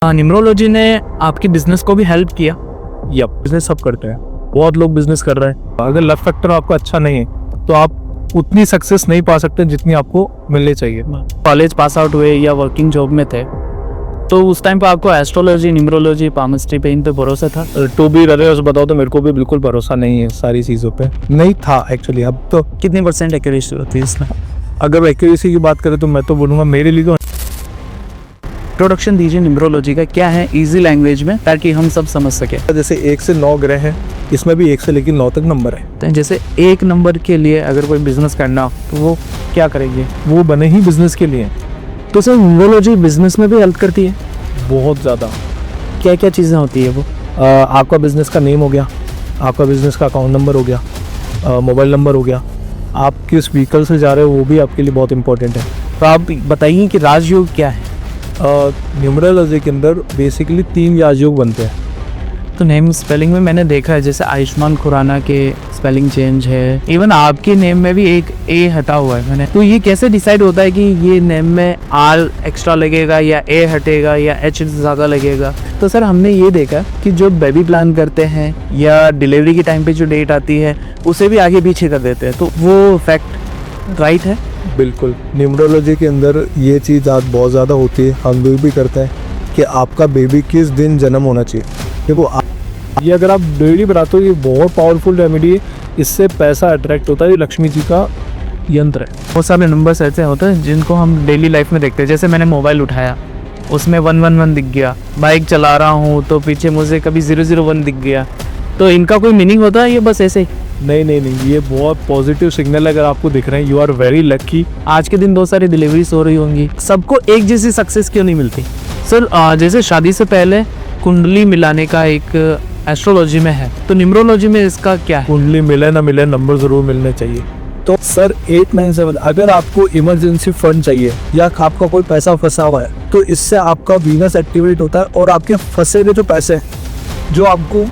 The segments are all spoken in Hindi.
न्यूमरोलॉजी ने आपकी बिजनेस को भी हेल्प किया। यप, बिजनेस सब करते हैं, बहुत लोग बिजनेस कर रहे हैं। अगर लक फैक्टर आपका अच्छा नहीं है तो आप उतनी सक्सेस नहीं पा सकते जितनी आपको मिलनी चाहिए। कॉलेज पास आउट हुए या वर्किंग जॉब में थे तो उस टाइम पे आपको एस्ट्रोलॉजी, न्यूमरोलॉजी, पामिस्ट्री पे इन पे भरोसा था? टू बी ऑनेस्ट बताओ तो मेरे को भी बिल्कुल भरोसा नहीं है सारी चीज़ों पे, नहीं था एक्चुअली। अब तो कितनी % एक्यूरेसी होती है इसमें? अगर एक्यूरेसी की बात करें तो मैं तो बोलूँगा मेरे लिए तो इंट्रोडक्शन दीजिए न्यूमरोलॉजी का, क्या है इजी लैंग्वेज में ताकि हम सब समझ सके। जैसे 1 से 9 ग्रह हैं, इसमें भी 1 से लेकर 9 तक नंबर है। तो जैसे 1 नंबर के लिए अगर कोई बिजनेस करना हो तो वो क्या करेंगे? वो बने ही बिजनेस के लिए। तो सर न्यूमरोलॉजी बिजनेस में भी हेल्प करती है? बहुत ज़्यादा। क्या क्या चीज़ें होती है वो? आपका बिजनेस का नेम हो गया, आपका बिजनेस का अकाउंट नंबर हो गया, मोबाइल नंबर हो गया, आप किस व्हीकल से जा रहे हो वो भी आपके लिए बहुत इंपॉर्टेंट है। तो आप बताइए कि राजयोग क्या है? न्यूमरोलॉजी के अंदर बेसिकली 3 राजयोग बनते हैं। तो नेम स्पेलिंग में मैंने देखा है, जैसे आयुष्मान खुराना के स्पेलिंग चेंज है, इवन आपके नेम में भी एक ए हटा हुआ है मैंने। तो ये कैसे डिसाइड होता है कि ये नेम में आर एक्स्ट्रा लगेगा या ए हटेगा या एच ज़्यादा लगेगा? तो सर हमने ये देखा कि जो बेबी प्लान करते हैं या डिलीवरी के टाइम पे जो डेट आती है उसे भी आगे पीछे कर देते हैं, तो वो फैक्ट राइट है? बिल्कुल, न्यूमरोलॉजी के अंदर ये चीज़ आज बहुत ज़्यादा होती है, हम लोग भी करते हैं कि आपका बेबी किस दिन जन्म होना चाहिए। देखो ये अगर आप डेली बनाते हो, ये बहुत पावरफुल रेमेडी है, इससे पैसा अट्रैक्ट होता है, ये लक्ष्मी जी का यंत्र है। बहुत सारे नंबर्स ऐसे होते हैं जिनको हम डेली लाइफ में देखते हैं। जैसे मैंने मोबाइल उठाया, उसमें 111 दिख गया, बाइक चला रहा हूँ तो पीछे मुझे कभी 001 दिख गया। तो इनका कोई मीनिंग होता है ये बस ऐसे ही? नहीं, ये बहुत पॉजिटिव सिग्नल अगर आपको दिख रहे हैं, यू आर वेरी लकी। आज के दिन बहुत सारी डिलीवरीज हो रही होंगी, सबको एक जैसी सक्सेस क्यों नहीं मिलती? सर जैसे शादी से पहले कुंडली मिलाने का एक एस्ट्रोलॉजी में है, तो न्यूमरोलॉजी में इसका क्या है? कुंडली मिले ना मिले, नंबर जरूर मिलने चाहिए। तो सर 897, अगर आपको इमरजेंसी फंड चाहिए या आपका कोई पैसा फंसा हुआ है तो इससे आपका वीनस एक्टिवेट होता है और आपके फंसे हुए जो पैसे हैं, जो आपको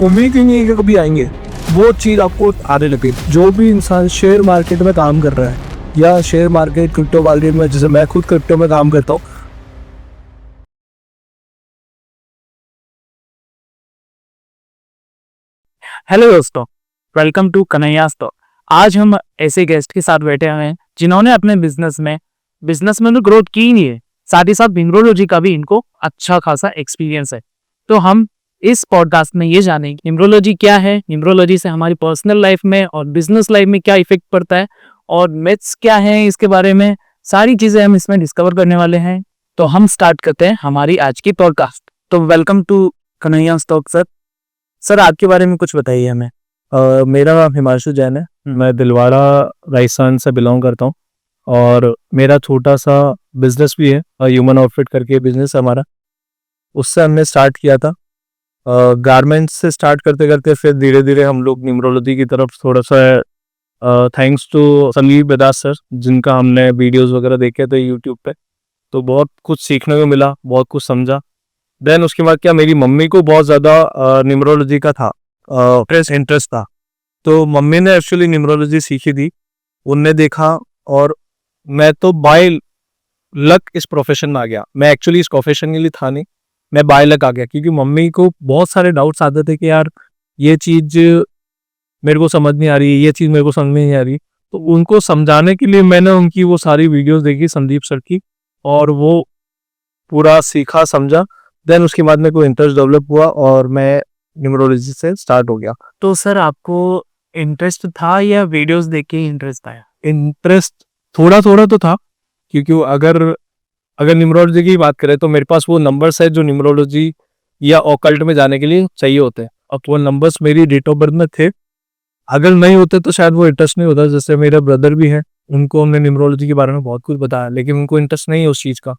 उम्मीद ही नहीं है कि कभी आएंगे, वो चीज़ आपको आने लगे। जो भी इंसान शेयर मार्केट में काम कर रहा है या शेयर मार्केट क्रिप्टो मार्केट में, जैसे मैं खुद क्रिप्टो में काम करता हूँ। हेलो दोस्तों, वेलकम टू कन्हैयास टॉक। आज हम ऐसे गेस्ट के साथ बैठे हुए हैं जिन्होंने अपने बिजनेस में तो ग्रोथ की ही नहीं है, साथ ही साथ न्यूमरोलॉजी का भी इनको अच्छा खासा एक्सपीरियंस है। तो हम इस पॉडकास्ट में ये जानेंगे न्यूमरोलॉजी क्या है, न्यूमरोलॉजी से हमारी पर्सनल लाइफ में और बिजनेस लाइफ में क्या इफेक्ट पड़ता है, और मिथ्स क्या है इसके बारे में, सारी चीजें हम इसमें डिस्कवर करने वाले हैं। तो हम स्टार्ट करते हैं हमारी आज की पॉडकास्ट। तो welcome to Kanhaiya's talk sir. Sir आपके बारे में कुछ बताइए हमें। मेरा नाम हिमांशु जैन है, मैं दिलवाड़ा राजस्थान से बिलोंग करता हूँ और मेरा छोटा सा बिजनेस भी है, ह्यूमन आउटफिट करके बिजनेस है हमारा। उससे हमने स्टार्ट किया था, गारमेंट्स से स्टार्ट करते करते फिर धीरे धीरे हम लोग न्यूमरोलॉजी की तरफ थोड़ा सा, thanks to Sameer Badas sir, जिनका हमने वीडियोस वगैरह देखे थे यूट्यूब पे, तो बहुत कुछ सीखने को मिला, बहुत कुछ समझा। देन उसके बाद क्या, मेरी मम्मी को बहुत ज़्यादा न्यूमरोलॉजी का था इंटरेस्ट था, तो मम्मी ने एक्चुअली न्यूमरोलॉजी सीखी थी, उनने देखा और मैं तो बाय लक इस प्रोफेशन में आ गया। मैं एक्चुअली इस प्रोफेशन के लिए था नहीं, मैं बाय लक आ गया, क्योंकि मम्मी को बहुत सारे डाउट्स आते थे कि यार ये चीज़ मेरे को समझ नहीं आ रही, ये चीज़ मेरे को समझ में नहीं आ रही। तो उनको समझाने के लिए मैंने उनकी वो सारी वीडियोस देखी संदीप सर की, और वो पूरा सीखा समझा। देन उसके बाद में कोई इंटरेस्ट डेवलप हुआ और मैं न्यूमरोलॉजी से स्टार्ट हो गया। तो सर आपको इंटरेस्ट था या वीडियोस देख के इंटरेस्ट आया? इंटरेस्ट थोड़ा थोड़ा तो था, क्योंकि अगर न्यूमरोलॉजी की बात करें तो मेरे पास वो नंबर्स है जो न्यूमरोलॉजी या ऑकल्ट में जाने के लिए चाहिए होते हैं, और वो नंबर्स मेरी डेट ऑफ बर्थ में थे। अगर नहीं होते तो शायद वो इंटरेस्ट नहीं होता। जैसे मेरे ब्रदर भी हैं, उनको हमने न्यूमरोलॉजी के बारे में बहुत कुछ बताया, लेकिन उनको इंटरेस्ट नहीं है उस चीज़ का।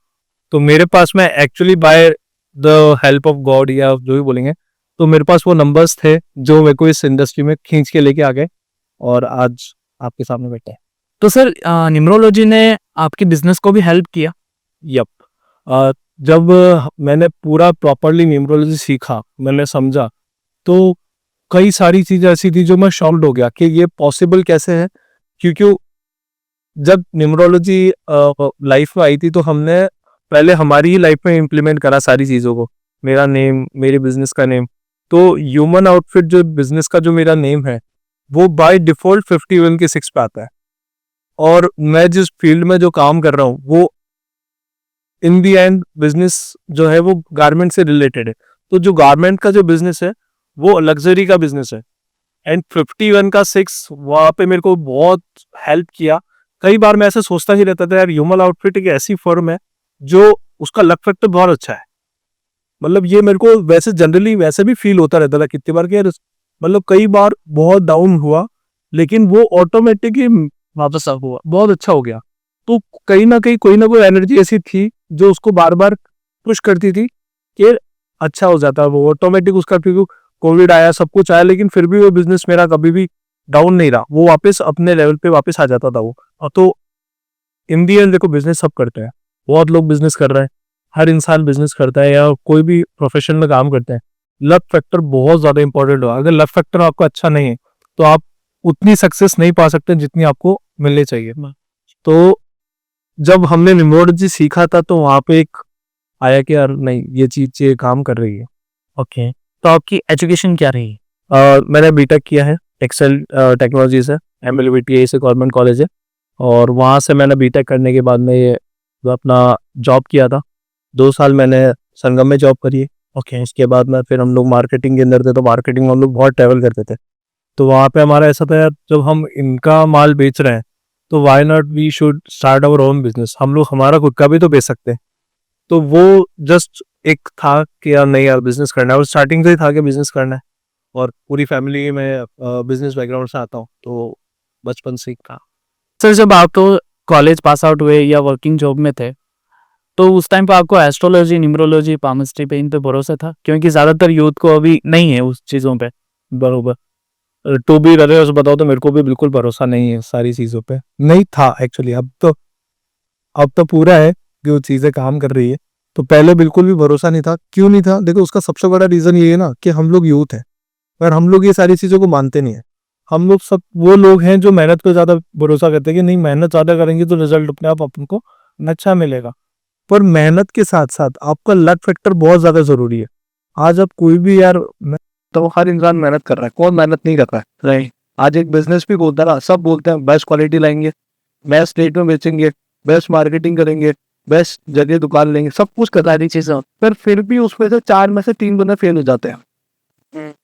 तो मेरे पास में actually by the help of God या जो भी बोलेंगे, तो मेरे पास वो नंबर्स थे जो मेरे को इस इंडस्ट्री में खींच के लेके आ गए और आज आपके सामने बैठे हैं। तो सर न्यूमरोलॉजी ने आपकी बिजनेस को भी हेल्प किया? यप, जब मैंने पूरा प्रॉपरली न्यूमरोलॉजी सीखा, मैंने समझा, तो कई सारी चीज़ें ऐसी थी जो मैं शॉक्ड हो गया कि ये पॉसिबल कैसे है। क्योंकि जब न्यूमरोलॉजी लाइफ में आई थी तो हमने पहले हमारी ही लाइफ में इम्प्लीमेंट करा सारी चीज़ों को, मेरा नेम, मेरे बिजनेस का नेम। तो ह्यूमन आउटफिट जो बिजनेस का जो मेरा नेम है वो बाय डिफॉल्ट 51 के 6 पे आता है। और मैं जिस फील्ड में जो काम कर रहा हूँ वो इन दी एंड बिजनेस जो है वो गारमेंट से रिलेटेड है। तो जो गारमेंट का जो बिजनेस है वो लग्जरी का बिजनेस है। एंड 51 का 6 वहाँ पे मेरे को बहुत हेल्प किया। कई बार मैं ऐसे सोचता ही रहता था यार, ह्यूमन आउटफिट एक ऐसी फर्म है जो उसका लक फैक्टर बहुत अच्छा है। मतलब ये मेरे को वैसे जनरली वैसे भी फील होता रहता था कितनी बार कि यार, मतलब कई बार बहुत डाउन हुआ लेकिन वो ऑटोमेटिकली वापस अप हुआ, बहुत अच्छा हो गया। तो कहीं ना कहीं कोई ना कोई एनर्जी ऐसी थी जो उसको बार बार पुश करती थी कि अच्छा हो जाता है वो ऑटोमेटिक उसका। क्योंकि कोविड आया, सब कुछ आया, लेकिन फिर भी वो बिजनेस मेरा कभी भी डाउन नहीं रहा, वो वापस अपने लेवल पे वापस आ जाता था वो। और तो इन दी एंड देखो, बिजनेस सब करते हैं, बहुत लोग बिजनेस कर रहे हैं, हर इंसान बिजनेस करता है या कोई भी प्रोफेशन में काम करते हैं। लक फैक्टर बहुत ज्यादा इंपॉर्टेंट हो। अगर लक फैक्टर आपका अच्छा नहीं है तो आप उतनी सक्सेस नहीं पा सकते जितनी आपको मिलनी चाहिए। तो जब हमने न्यूमरोलॉजी सीखा था तो वहां पे एक आया कि यार नहीं, ये चीज ये काम कर रही है। ओके, तो आपकी एजुकेशन क्या रही? मैंने बीटेक किया है एक्सेल टेक्नोलॉजी से, MLBTA से गवर्नमेंट कॉलेज है। और वहाँ से मैंने बीटेक करने के बाद में ये अपना जॉब किया था। 2 साल मैंने संगम में जॉब करी है। ओके, उसके बाद में फिर हम लोग मार्केटिंग के अंदर थे, तो मार्केटिंग में हम लोग बहुत ट्रैवल करते थे। तो वहाँ पे हमारा ऐसा था यार, जब हम इनका माल बेच रहे हैं तो why not we should start our own business, हम लोग हमारा खुद का भी तो बेच सकते हैं। तो वो जस्ट एक था कि यार नहीं यार, बिजनेस करना है। और स्टार्टिंग से ही था कि बिजनेस करना है। और पूरी फैमिली में बिजनेस बैकग्राउंड से आता हूँ, तो बचपन से ही था। सर जब आप तो कॉलेज पास आउट हुए या वर्किंग जॉब में थे तो उस टाइम पे आपको एस्ट्रोलॉजी, न्यूमरोलॉजी, पामिस्ट्री पे इन पे भरोसा था? क्योंकि ज्यादातर यूथ को अभी नहीं है उस चीजों पे। बरोबर। टू बी रहे बताओ तो मेरे को भी बिल्कुल भरोसा नहीं है सारी चीज़ों पे, नहीं था एक्चुअली। अब तो पूरा है कि वो चीज़ें काम कर रही है। तो पहले बिल्कुल भी भरोसा नहीं था। क्यों नहीं था? देखो, उसका सबसे बड़ा रीज़न ये है ना कि हम लोग यूथ हैं पर हम लोग ये सारी चीज़ों को मानते नहीं है। हम लोग सब वो लोग हैं जो मेहनत पे ज़्यादा भरोसा करते हैं कि नहीं, मेहनत ज़्यादा करेंगे तो रिजल्ट अपने आप अपन को अच्छा मिलेगा। पर मेहनत के साथ साथ आपका लक फैक्टर बहुत ज़्यादा ज़रूरी है। आज आप कोई भी यार, तो हर इंसान मेहनत कर रहा है, कौन मेहनत नहीं कर रहा है? राइट। आज एक बिजनेस भी बोलता है ना, सब बोलते हैं बेस्ट क्वालिटी लाएंगे, बेस्ट रेट में बेचेंगे, बेस्ट मार्केटिंग करेंगे, बेस्ट जगह दुकान लेंगे, सब कुछ कर रही चीजें, पर फिर भी उसमें से 4 में से 3 बंदे फेल हो जाते हैं।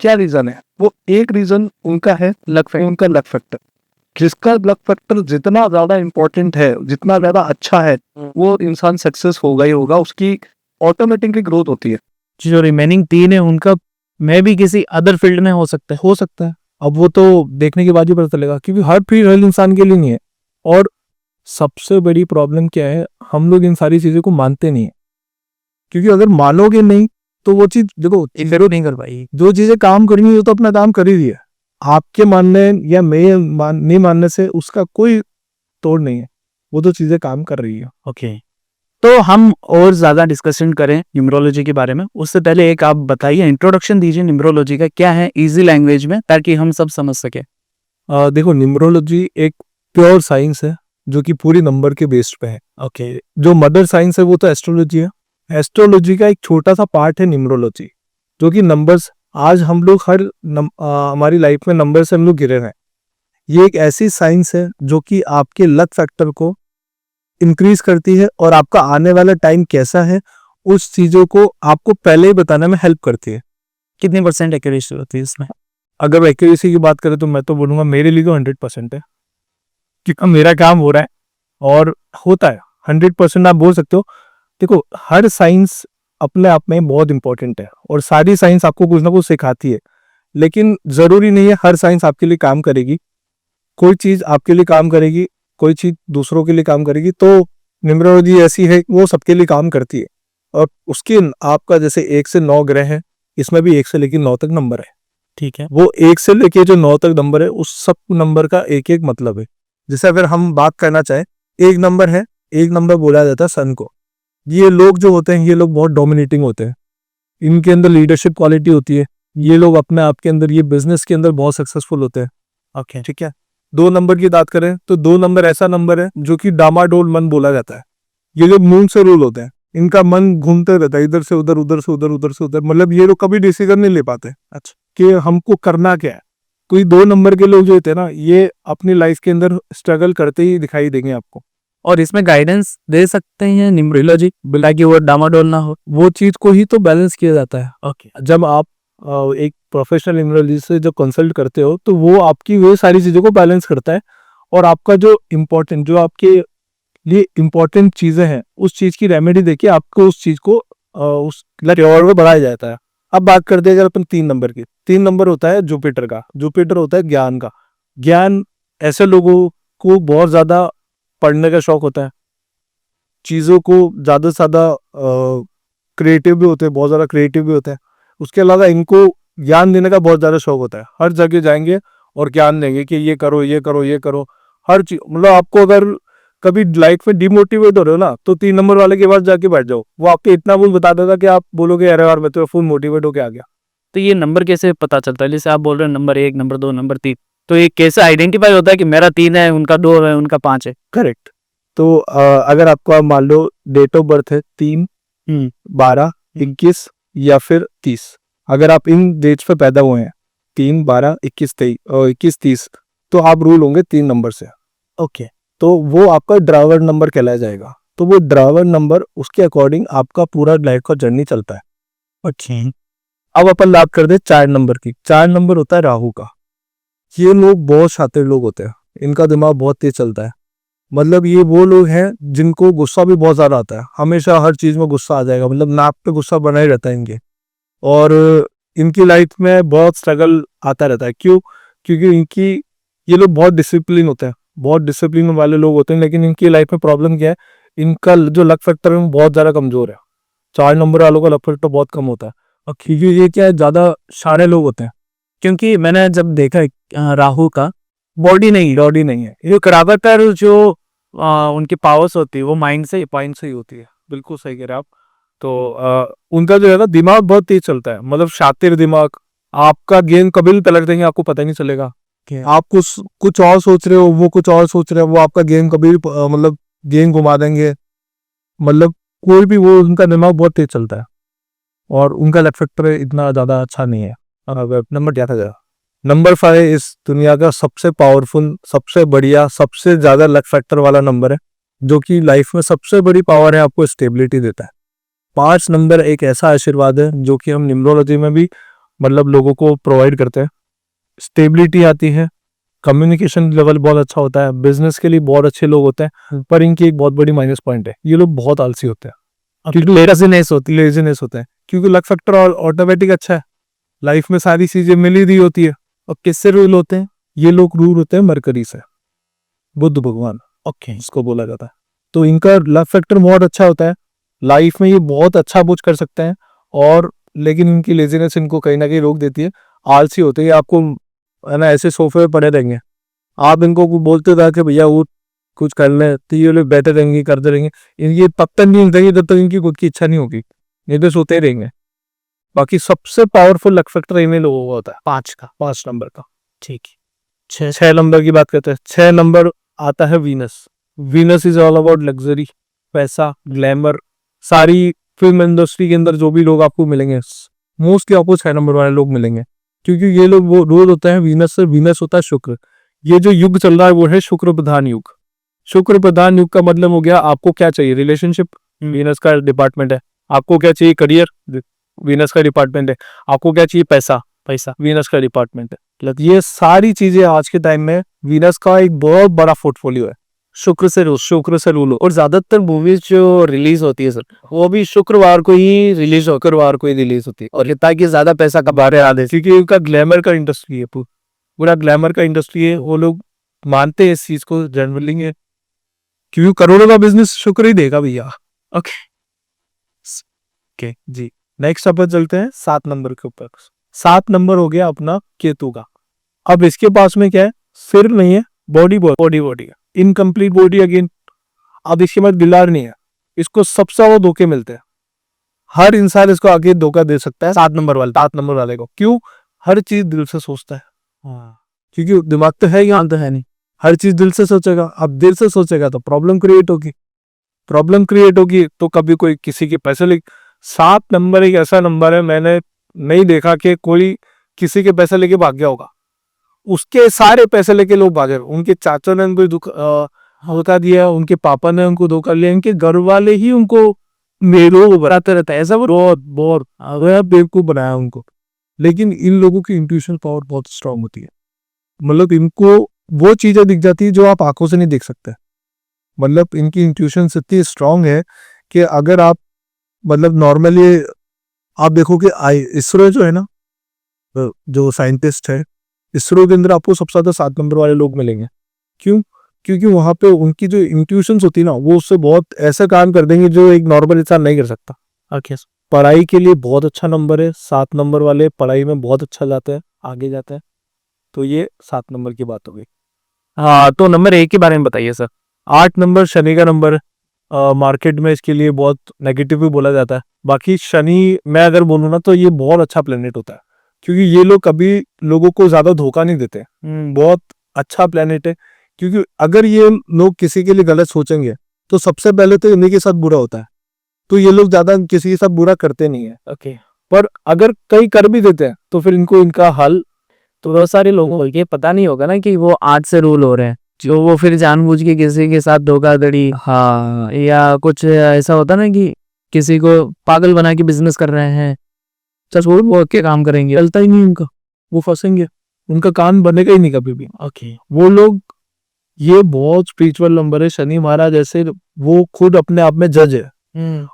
क्या रीजन है? वो एक रीजन उनका है लक फैक्टर, उनका लक फैक्टर। जिसका लक फैक्टर जितना ज्यादा इंपॉर्टेंट है, जितना ज्यादा अच्छा है, वो इंसान सक्सेस होगा ही होगा, उसकी ऑटोमेटिकली ग्रोथ होती है। जो रिमेनिंग 3 है उनका मैं भी किसी अदर फील्ड में हो सकता है। हो सकता है, अब वो तो देखने के बाद ही पता चलेगा, क्योंकि हर फील्ड हर इंसान के लिए नहीं है। और सबसे बड़ी प्रॉब्लम क्या है, हम लोग इन सारी चीजों को मानते नहीं है। क्योंकि अगर मानोगे नहीं तो वो चीज देखो जरूर नहीं कर पाई। जो चीजें काम करनी है वो तो अपना काम कर ही रही है। आपके मानने या नहीं मानने से उसका कोई तोड़ नहीं है, वो तो चीजें काम कर रही है। ओके, तो हम और ज्यादा डिस्कशन करें न्यूमरोलॉजी के बारे में उससे पहले एक आप बताइए, इंट्रोडक्शन दीजिए न्यूमरोलॉजी का क्या है इजी लैंग्वेज में, ताकि हम सब समझ सके। देखो, न्यूमरोलॉजी एक प्योर साइंस है जो कि पूरी नंबर के बेस्ड पे है। ओके, जो मदर साइंस है वो तो एस्ट्रोलॉजी है। एस्ट्रोलॉजी का एक छोटा सा पार्ट है न्यूमरोलॉजी, जो कि नंबर्स। आज हम लोग हमारी लाइफ में नंबर से हम लोग घिरे हैं। ये एक ऐसी साइंस है जो कि आपके लक फैक्टर को इंक्रीज करती है और आपका आने वाला टाइम कैसा है उस चीजों को आपको पहले ही बताने में हेल्प करती है। कितनी % एक्यूरेसी होती है इसमें? अगर एक्यूरेसी की बात करें तो मैं तो बोलूंगा मेरे लिए तो 100% है, क्योंकि मेरा काम हो रहा है और होता है। 100% आप बोल सकते हो। देखो, हर साइंस अपने आप में बहुत इंपॉर्टेंट है और सारी साइंस आपको कुछ ना कुछ सिखाती है, लेकिन जरूरी नहीं है हर साइंस आपके लिए काम करेगी। कोई चीज आपके लिए काम करेगी, कोई चीज दूसरों के लिए काम करेगी। तो न्यूमरोलॉजी ऐसी है, वो सबके लिए काम करती है। और उसके आपका जैसे 1 से 9 ग्रह है, इसमें भी 1 से लेकर 9 तक नंबर है। ठीक है, वो 1 से लेके जो 9 तक नंबर है, उस सब नंबर का एक एक मतलब है। जैसे अगर हम बात करना चाहें, एक नंबर है, एक नंबर बोला जाता है सन को। ये लोग जो होते हैं, ये लोग बहुत डोमिनेटिंग होते हैं, इनके अंदर लीडरशिप क्वालिटी होती है। ये लोग अपने आप के अंदर, ये बिजनेस के अंदर बहुत सक्सेसफुल होते हैं। ओके, ठीक है। 2 नंबर की बात करें तो 2 नंबर ऐसा नंबर है जो कि डामाडोल मन बोला जाता है। ये लोग मून से रूल होते हैं, इनका मन घूमते रहता है, इधर से उधर, उधर से उधर, उधर से उधर। मतलब ये लोग कभी डिसीजन नहीं ले पाते अच्छा। कि हमको करना क्या है। कोई 2 नंबर के लोग जो होते हैं ना, ये अपनी लाइफ के अंदर स्ट्रगल करते ही दिखाई देंगे आपको। और इसमें गाइडेंस दे सकते हैं न्यूमरोलॉजी, ताकि वो डामाडोल ना हो। वो चीज को ही तो बैलेंस किया जाता है। ओके। जब आप एक प्रोफेशनल न्यूमरोलॉजिस्ट से जब कंसल्ट करते हो, तो वो आपकी वे सारी चीजों को बैलेंस करता है, और आपका जो इम्पोर्टेंट, जो आपके लिए इम्पोर्टेंट चीजें हैं, उस चीज की रेमेडी देके आपको उस चीज को उस लेवल में बढ़ाया जाता है। अब बात करते हैं अगर अपन 3 नंबर की। 3 नंबर होता है जुपिटर का। जुपिटर होता है ज्ञान का। ज्ञान, ऐसे लोगों को बहुत ज्यादा पढ़ने का शौक होता है, चीजों को ज्यादा से ज्यादा क्रिएटिव भी होते हैं, बहुत ज्यादा क्रिएटिव भी होते हैं। उसके अलावा इनको ज्ञान देने का बहुत ज्यादा शौक होता है। हर जगह जाएंगे और ज्ञान देंगे कि ये करो, ये करो, ये करो, हर चीज। मतलब आपको अगर कभी लाइफ में डिमोटिवेट हो रहे हो ना, तो 3 नंबर वाले के पास जाके बैठ जाओ, वो आपके इतना कुछ बता देगा कि आप बोलोगे अरे यार मैं तो फुल मोटिवेट होके आ गया। तो ये नंबर कैसे पता चलता है? जैसे आप बोल रहे हैं नंबर 1, नंबर 2, नंबर 3, तो ये कैसे आइडेंटिफाई होता है कि मेरा 3 है, उनका 2 है, उनका 5 है? करेक्ट। तो अगर आपको, आप मान लो डेट ऑफ बर्थ है 3, 12, 21 या फिर 30, अगर आप इन डेट्स पे पैदा हुए हैं 3, 12, 21, 23 और 21, 30, तो आप रूल होंगे 3 नंबर से। ओके। तो वो आपका ड्राइवर नंबर कहलाया जाएगा। तो वो ड्राइवर नंबर, उसके अकॉर्डिंग आपका पूरा लाइफ का जर्नी चलता है। ओके। अब अपन बात करते हैं 4 नंबर की। 4 नंबर होता है राहु का। ये लोग बहुत शातिर लोग होते हैं, इनका दिमाग बहुत तेज चलता है। मतलब ये वो लोग हैं जिनको गुस्सा भी बहुत ज्यादा आता है, हमेशा हर चीज में गुस्सा आ जाएगा, मतलब नाक पे गुस्सा बना ही रहता है इनके। और इनकी लाइफ में बहुत स्ट्रगल आता रहता है। क्यों? क्योंकि इनकी, ये लोग बहुत डिसिप्लिन होते हैं, बहुत डिसिप्लिन वाले लोग होते हैं, लेकिन इनकी लाइफ में प्रॉब्लम क्या है, इनका जो लक फैक्टर है वो बहुत ज्यादा कमजोर है। 4 नंबर वालों का लक फैक्टर बहुत कम होता है। और क्योंकि ये क्या है, ज्यादा सारे लोग होते हैं। क्योंकि मैंने जब देखा है, राहु का बॉडी नहीं, बॉडी नहीं है। ये ज्यादातर जो उनकी पावर्स होती है वो माइंड से। पॉइंट सही होती है, बिल्कुल सही कह रहे हैं आप। तो उनका जो है ना, दिमाग बहुत तेज चलता है, मतलब शातिर दिमाग। आपका गेम कभी भी पलट देंगे, आपको पता ही नहीं चलेगा। आप कुछ और सोच रहे हो, वो कुछ और सोच रहे हो, वो आपका गेम कभी भी मतलब गेम घुमा देंगे। मतलब कोई भी, वो उनका दिमाग बहुत तेज चलता है, और उनका लक फैक्टर इतना ज्यादा अच्छा नहीं है। नंबर क्या था? नंबर 5 इस दुनिया का सबसे पावरफुल, सबसे बढ़िया, सबसे ज्यादा लक फैक्टर वाला नंबर है, जो कि लाइफ में सबसे बड़ी पावर है, आपको स्टेबिलिटी देता है। 5 नंबर एक ऐसा आशीर्वाद है जो कि हम न्यूमरोलॉजी में भी मतलब लोगों को प्रोवाइड करते हैं। स्टेबिलिटी आती है, कम्युनिकेशन लेवल बहुत अच्छा होता है, बिजनेस के लिए बहुत अच्छे लोग होते हैं। पर इनकी एक बहुत बड़ी माइनस पॉइंट है, ये लोग बहुत आलसी होते हैं, क्योंकि लेजीनेस होते हैं। क्योंकि लक फैक्टर ऑटोमेटिक अच्छा है, लाइफ में सारी चीजें मिली रही होती है। और किससे रूल होते हैं? ये लोग रूल होते हैं मरकरी से, बुद्ध भगवान, ओके। इसको बोला जाता है। तो इनका लक फैक्टर बहुत अच्छा होता है, लाइफ में ये बहुत अच्छा कुछ कर सकते हैं। और लेकिन इनकी लेजीनेस इनको कहीं ना कहीं रोक देती है, आलसी होते हैं। ये आपको है ना, ऐसे सोफे पे पड़े रहेंगे, आप इनको बोलते रहा कि भैया उठ कुछ कर ले, तो ये लोग बैठे रहेंगे, करते रहेंगे। ये तब तक नहीं उठेंगे जब तक इनकी खुद की इच्छा नहीं होगी, ये तो सोते ही रहेंगे। बाकी सबसे पावरफुल लक फैक्टर इन्हीं लोगों का होता है, 5 नंबर का। ठीक है। 6 नंबर की बात करते हैं। 6 नंबर आता है Venus. Venus is all about luxury, पैसा, ग्लैमर। सारी फिल्म इंडस्ट्री के अंदर जो भी लोग आपको मिलेंगे, मोस्टली आपको 6 नंबर वाले लोग मिलेंगे, क्योंकि ये लोग वो रोल होते हैं वीनस से। वीनस होता है शुक्र। ये जो युग चल रहा है वो है शुक्र प्रधान युग। शुक्र प्रधान युग का मतलब हो गया, आपको क्या चाहिए? रिलेशनशिप, वीनस का डिपार्टमेंट है। आपको क्या चाहिए? करियर, वीनस का डिपार्टमेंट है। आपको क्या चाहिए? पैसा, वीनस का डिपार्टमेंट है। मतलब ये सारी चीजें आज के टाइम में वीनस का एक बहुत बड़ा पोर्टफोलियो है। शुक्र से रूल हो। और ज्यादातर मूवीज जो रिलीज होती है सर, वो भी शुक्रवार को ही रिलीज होती है, और ये ताकि ज्यादा पैसा कमा रहे आधे। क्योंकि उनका ग्लैमर का इंडस्ट्री है, पूरा ग्लैमर का इंडस्ट्री है। वो लोग मानते हैं इस चीज को जनरली है, क्योंकि करोड़ों का बिजनेस शुक्र ही देगा भैया। ओके जी। नेक्स्ट अपन चलते हैं 7 नंबर के ऊपर। 7 नंबर हो गया अपना केतु का। अब इसके पास में क्या है? सिर नहीं है, बॉडी है, इनकम्प्लीट बॉडी अगेन। अब इसके बाद दिलार नहीं है, इसको सबसे ज्यादा धोखे मिलते हैं। हर इंसान इसको आगे धोखा दे सकता है 7 नंबर वाले को। क्यों? हर चीज दिल से सोचता है, क्योंकि दिमाग तो है, यहाँ तो है नहीं। हर चीज दिल से सोचेगा, अब दिल से सोचेगा तो प्रॉब्लम क्रिएट होगी। प्रॉब्लम क्रिएट होगी तो कभी कोई किसी के पैसे ले। 7 नंबर एक ऐसा नंबर है, मैंने नहीं देखा कि कोई किसी के पैसे लेके भाग गया होगा। उसके सारे पैसे लेके लोग भागे। उनके चाचा ने उनको धोखा दिया, उनके पापा ने उनको धोखा लिया, इनके घर वाले ही उनको मेलों बनाते रहता है। ऐसा बहुत बहुत बेवकूफ बनाया उनको। लेकिन इन लोगों की इंट्यूशन पावर बहुत स्ट्रांग होती है। मतलब इनको वो चीजें दिख जाती है जो आप आंखों से नहीं देख सकते। मतलब इनकी इंट्यूशन इतनी स्ट्रांग है कि अगर आप मतलब नॉर्मली आप देखो कि इसरो जो है ना, जो साइंटिस्ट है, इसरो के अंदर आपको सबसे ज्यादा 7 नंबर वाले लोग मिलेंगे। क्यों? क्योंकि वहां पे उनकी जो इंट्यूशंस होती है ना, वो उससे बहुत ऐसा काम कर देंगे जो एक नॉर्मल इंसान नहीं कर सकता। ओके पढ़ाई के लिए बहुत अच्छा नंबर है, 7 नंबर वाले पढ़ाई में बहुत अच्छा जाते हैं, आगे जाते हैं। तो ये 7 नंबर की बात हो गई। हाँ, तो नंबर 1 के बारे में बताइए सर। 8 नंबर शनि का नंबर। मार्केट में इसके लिए बहुत नेगेटिव भी बोला जाता है। बाकी शनि मैं अगर बोलूँ ना तो ये बहुत अच्छा प्लेनेट होता है, क्योंकि ये लोग कभी लोगों को ज्यादा धोखा नहीं देते। बहुत अच्छा प्लेनेट है। क्योंकि अगर ये लोग किसी के लिए गलत सोचेंगे तो सबसे पहले तो इन्हीं के साथ बुरा होता है। तो ये लोग ज्यादा किसी के साथ बुरा करते नहीं है। ओके। पर अगर कई कर भी देते हैं तो फिर इनको इनका हल तो बहुत सारे लोगों को ये पता नहीं होगा ना कि वो 8 से रूल हो रहे हैं, जो वो फिर जानबूझ के किसी के साथ धोखाधड़ी, हाँ, या कुछ ऐसा होता ना कि किसी को पागल बना के बिजनेस कर रहे हैं, सच बोल के काम करेंगे, चलता ही नहीं उनका, वो फंसेंगे, उनका कान बनेगा ही नहीं कभी भी। ओके। वो लोग, ये बहुत स्पिरिचुअल नंबर है। शनि महाराज जैसे वो खुद अपने आप में जज है,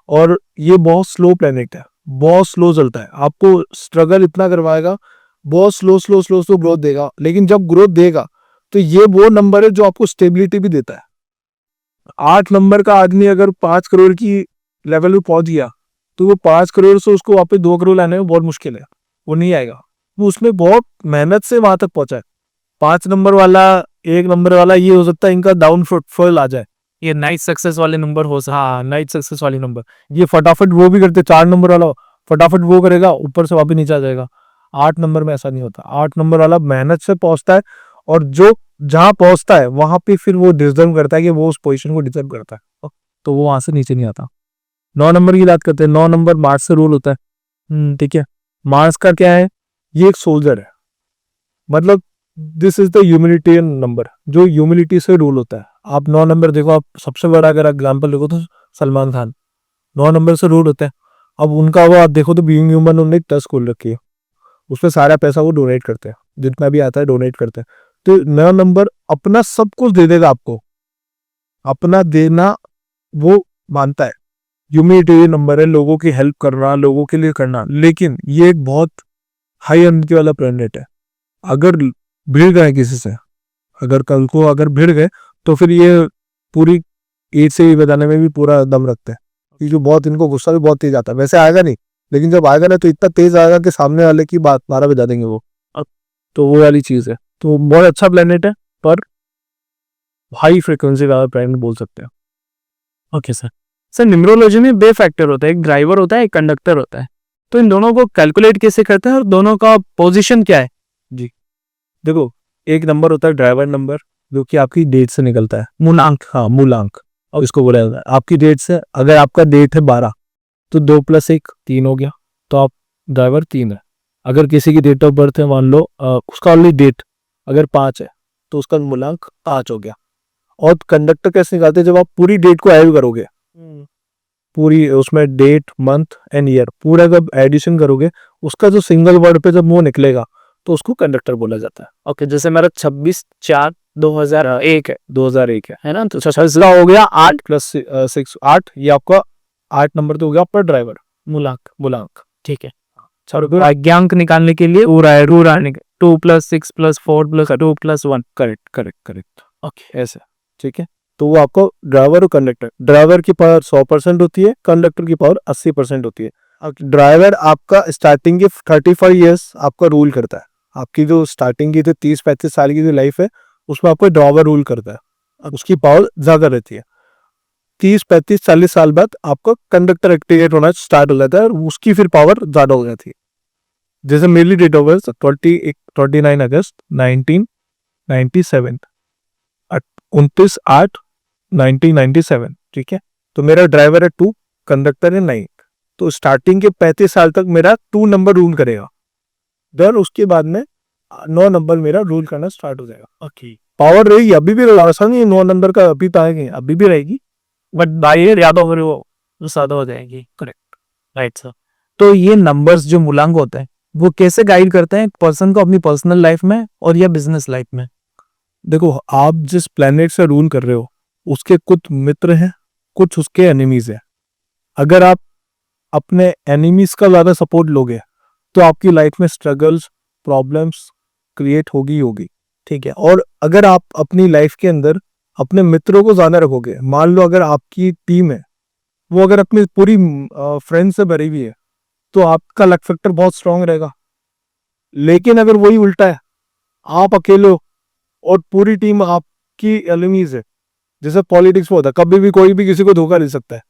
और ये बहुत स्लो प्लेनेट है, बहुत स्लो चलता है, आपको स्ट्रगल इतना करवाएगा, बहुत slow slow slow slow growth देगा। लेकिन जब ग्रोथ देगा तो ये वो नंबर है जो आपको स्टेबिलिटी भी देता है। 8 नंबर का आदमी अगर 5 करोड़ की लेवल पे पहुंच गया तो वो 5 करोड़ से उसको वापस 2 करोड़ लाने में बहुत मुश्किल है, वो नहीं आएगा। वो उसमें बहुत मेहनत से वहां तक पहुंचा है। 5 नंबर वाला, 1 नंबर वाला, ये हो सकता है इनका डाउन फॉल आ जाए। ये नाइट सक्सेस वाले नंबर हो सकते। हाँ, नाइट सक्सेस वाली नंबर, ये फटाफट वो भी करते। 4 नंबर वाला फटाफट वो करेगा, ऊपर से वापस नीचे आ जाएगा। 8 नंबर में ऐसा नहीं होता। 8 नंबर वाला मेहनत से पहुंचता है, और जो जहां पहुंचता है वहां पे फिर वो डिजर्व करता है कि वो उस पोजीशन को डिजर्व करता है, तो वो वहां से नीचे नहीं आता। 9 नंबर की बात करते हैं। 9 नंबर मार्स से रूल होता है। ठीक है, मार्स का क्या है, ये एक सोल्जर है। मतलब दिस इज द ह्यूमिलिटियन नंबर, जो ह्यूमिलिटी से रूल होता है। आप 9 नंबर देखो, आप सबसे बड़ा अगर एग्जाम्पल देखो तो सलमान खान 9 नंबर से रूल होता है। अब उनका वो आप देखो तो बीइंग ह्यूमन उन्होंने एक ट्रस्ट खोल रखी है, उसमें सारा पैसा वो डोनेट करते हैं, जितना भी आता है डोनेट करते हैं। तो 9 नंबर अपना सब कुछ दे देगा आपको, अपना देना वो मानता है। ह्यूमिलिटी नंबर है, लोगों की हेल्प करना, लोगों के लिए करना। लेकिन ये एक बहुत हाई एनर्जी वाला प्लेनेट है। अगर भिड़ गए किसी से, अगर कल को अगर भिड़ गए तो फिर ये पूरी ईद से ही बजाने में भी पूरा दम रखते हैं, क्योंकि बहुत इनको गुस्सा भी बहुत तेज आता है। वैसे आएगा नहीं, लेकिन जब आएगा ना तो इतना तेज आएगा कि सामने वाले की बात 12 बजा देंगे वो। तो वो वाली चीज है। तो बहुत अच्छा प्लेनेट है, पर हाई फ्रिक्वेंसी वाला प्लेनेट बोल सकते हैं। Okay sir. सर, न्यूमरोलॉजी में 2 फैक्टर होता है, एक ड्राइवर होता है, एक कंडक्टर होता है। तो इन दोनों को कैलकुलेट कैसे करते हैं और दोनों का पोजीशन क्या है? देखो, एक नंबर होता है ड्राइवर नंबर, जो कि आपकी डेट से निकलता है, मूलांक। हाँ, मूलांक, और इसको बोला जाता है आपकी डेट से। अगर आपका डेट है 12 तो 2 + 1 3 हो गया, तो आप ड्राइवर 3 है। अगर किसी की डेट ऑफ बर्थ है, मान लो उसका ओनली डेट अगर 5 है तो उसका मूलांक 5 हो गया। और कंडक्टर कैसे निकालते हैं, जब आप पूरी डेट को ऐड करोगे, पूरी उसमें डेट मंथ एंड ईयर पूरा जब एडिशन करोगे, उसका जो सिंगल वर्ड पे जब वो निकलेगा तो उसको कंडक्टर बोला जाता है। ओके, जैसे मेरा 26/4/2001 है, 2001 है ना? तो इसका हो गया 8 + 6 8, ये आपका 8 नंबर तो हो गया आपका ड्राइवर मूलांक। ठीक है। अच्छा, भाग्यांक निकालने के लिए पूरा 2 + 6 + 4 + 2 + 1। करेक्ट। ओके, ऐसे, ठीक है। तो वो आपको ड्राइवर और कंडक्टर, ड्राइवर की पावर 100% होती है, कंडक्टर की पावर 80% होती है। ड्राइवर आपका स्टार्टिंग के 35 ईयर्स आपका रूल करता है। आपकी जो स्टार्टिंग की 30-35 साल की जो लाइफ है, उसमें आपको ड्राइवर रूल करता है, उसकी पावर ज्यादा रहती है। 30-35-40 साल बाद आपका कंडक्टर एक्टिवेट होना स्टार्ट हो जाता है, और उसकी फिर पावर ज्यादा हो जाती है। जैसे मेरी डेट ऑफ बर्थ 29 अगस्त 1997, 29/8/1997, ठीक है। तो मेरा ड्राइवर है 2, कंडक्टर है 9। तो स्टार्टिंग के 35 साल तक मेरा 2 नंबर रूल करेगा, देन उसके बाद में 9 नंबर मेरा रूल करना स्टार्ट हो जाएगा। ओके, पावर रहेगी, अभी भी ऐसा नहीं 9 नंबर का अभी तो आएंगे, अभी भी रहेगी। बट बाई ईयर याद हो वो ज्यादा हो जाएगी। Correct, right sir. तो ये नंबर्स जो मूलांक होते हैं वो कैसे गाइड करते हैं पर्सन को अपनी पर्सनल लाइफ में और या बिजनेस लाइफ में? देखो, आप जिस प्लेनेट से रूल कर रहे हो उसके कुछ मित्र हैं, कुछ उसके एनिमीज हैं। अगर आप अपने एनिमीज का ज्यादा सपोर्ट लोगे तो आपकी लाइफ में स्ट्रगल्स, प्रॉब्लम्स क्रिएट होगी ही होगी, ठीक है। और अगर आप अपनी लाइफ के अंदर अपने मित्रों को ज्यादा रखोगे, मान लो अगर आपकी टीम है वो अगर अपनी पूरी फ्रेंड से भरी हुई है तो आपका लक फैक्टर बहुत स्ट्रांग रहेगा। लेकिन अगर वही उल्टा है, आप अकेले हो और पूरी टीम आपकी एनिमीज है, जैसे पॉलिटिक्स में होता है, कभी भी कोई भी किसी को धोखा दे सकता है,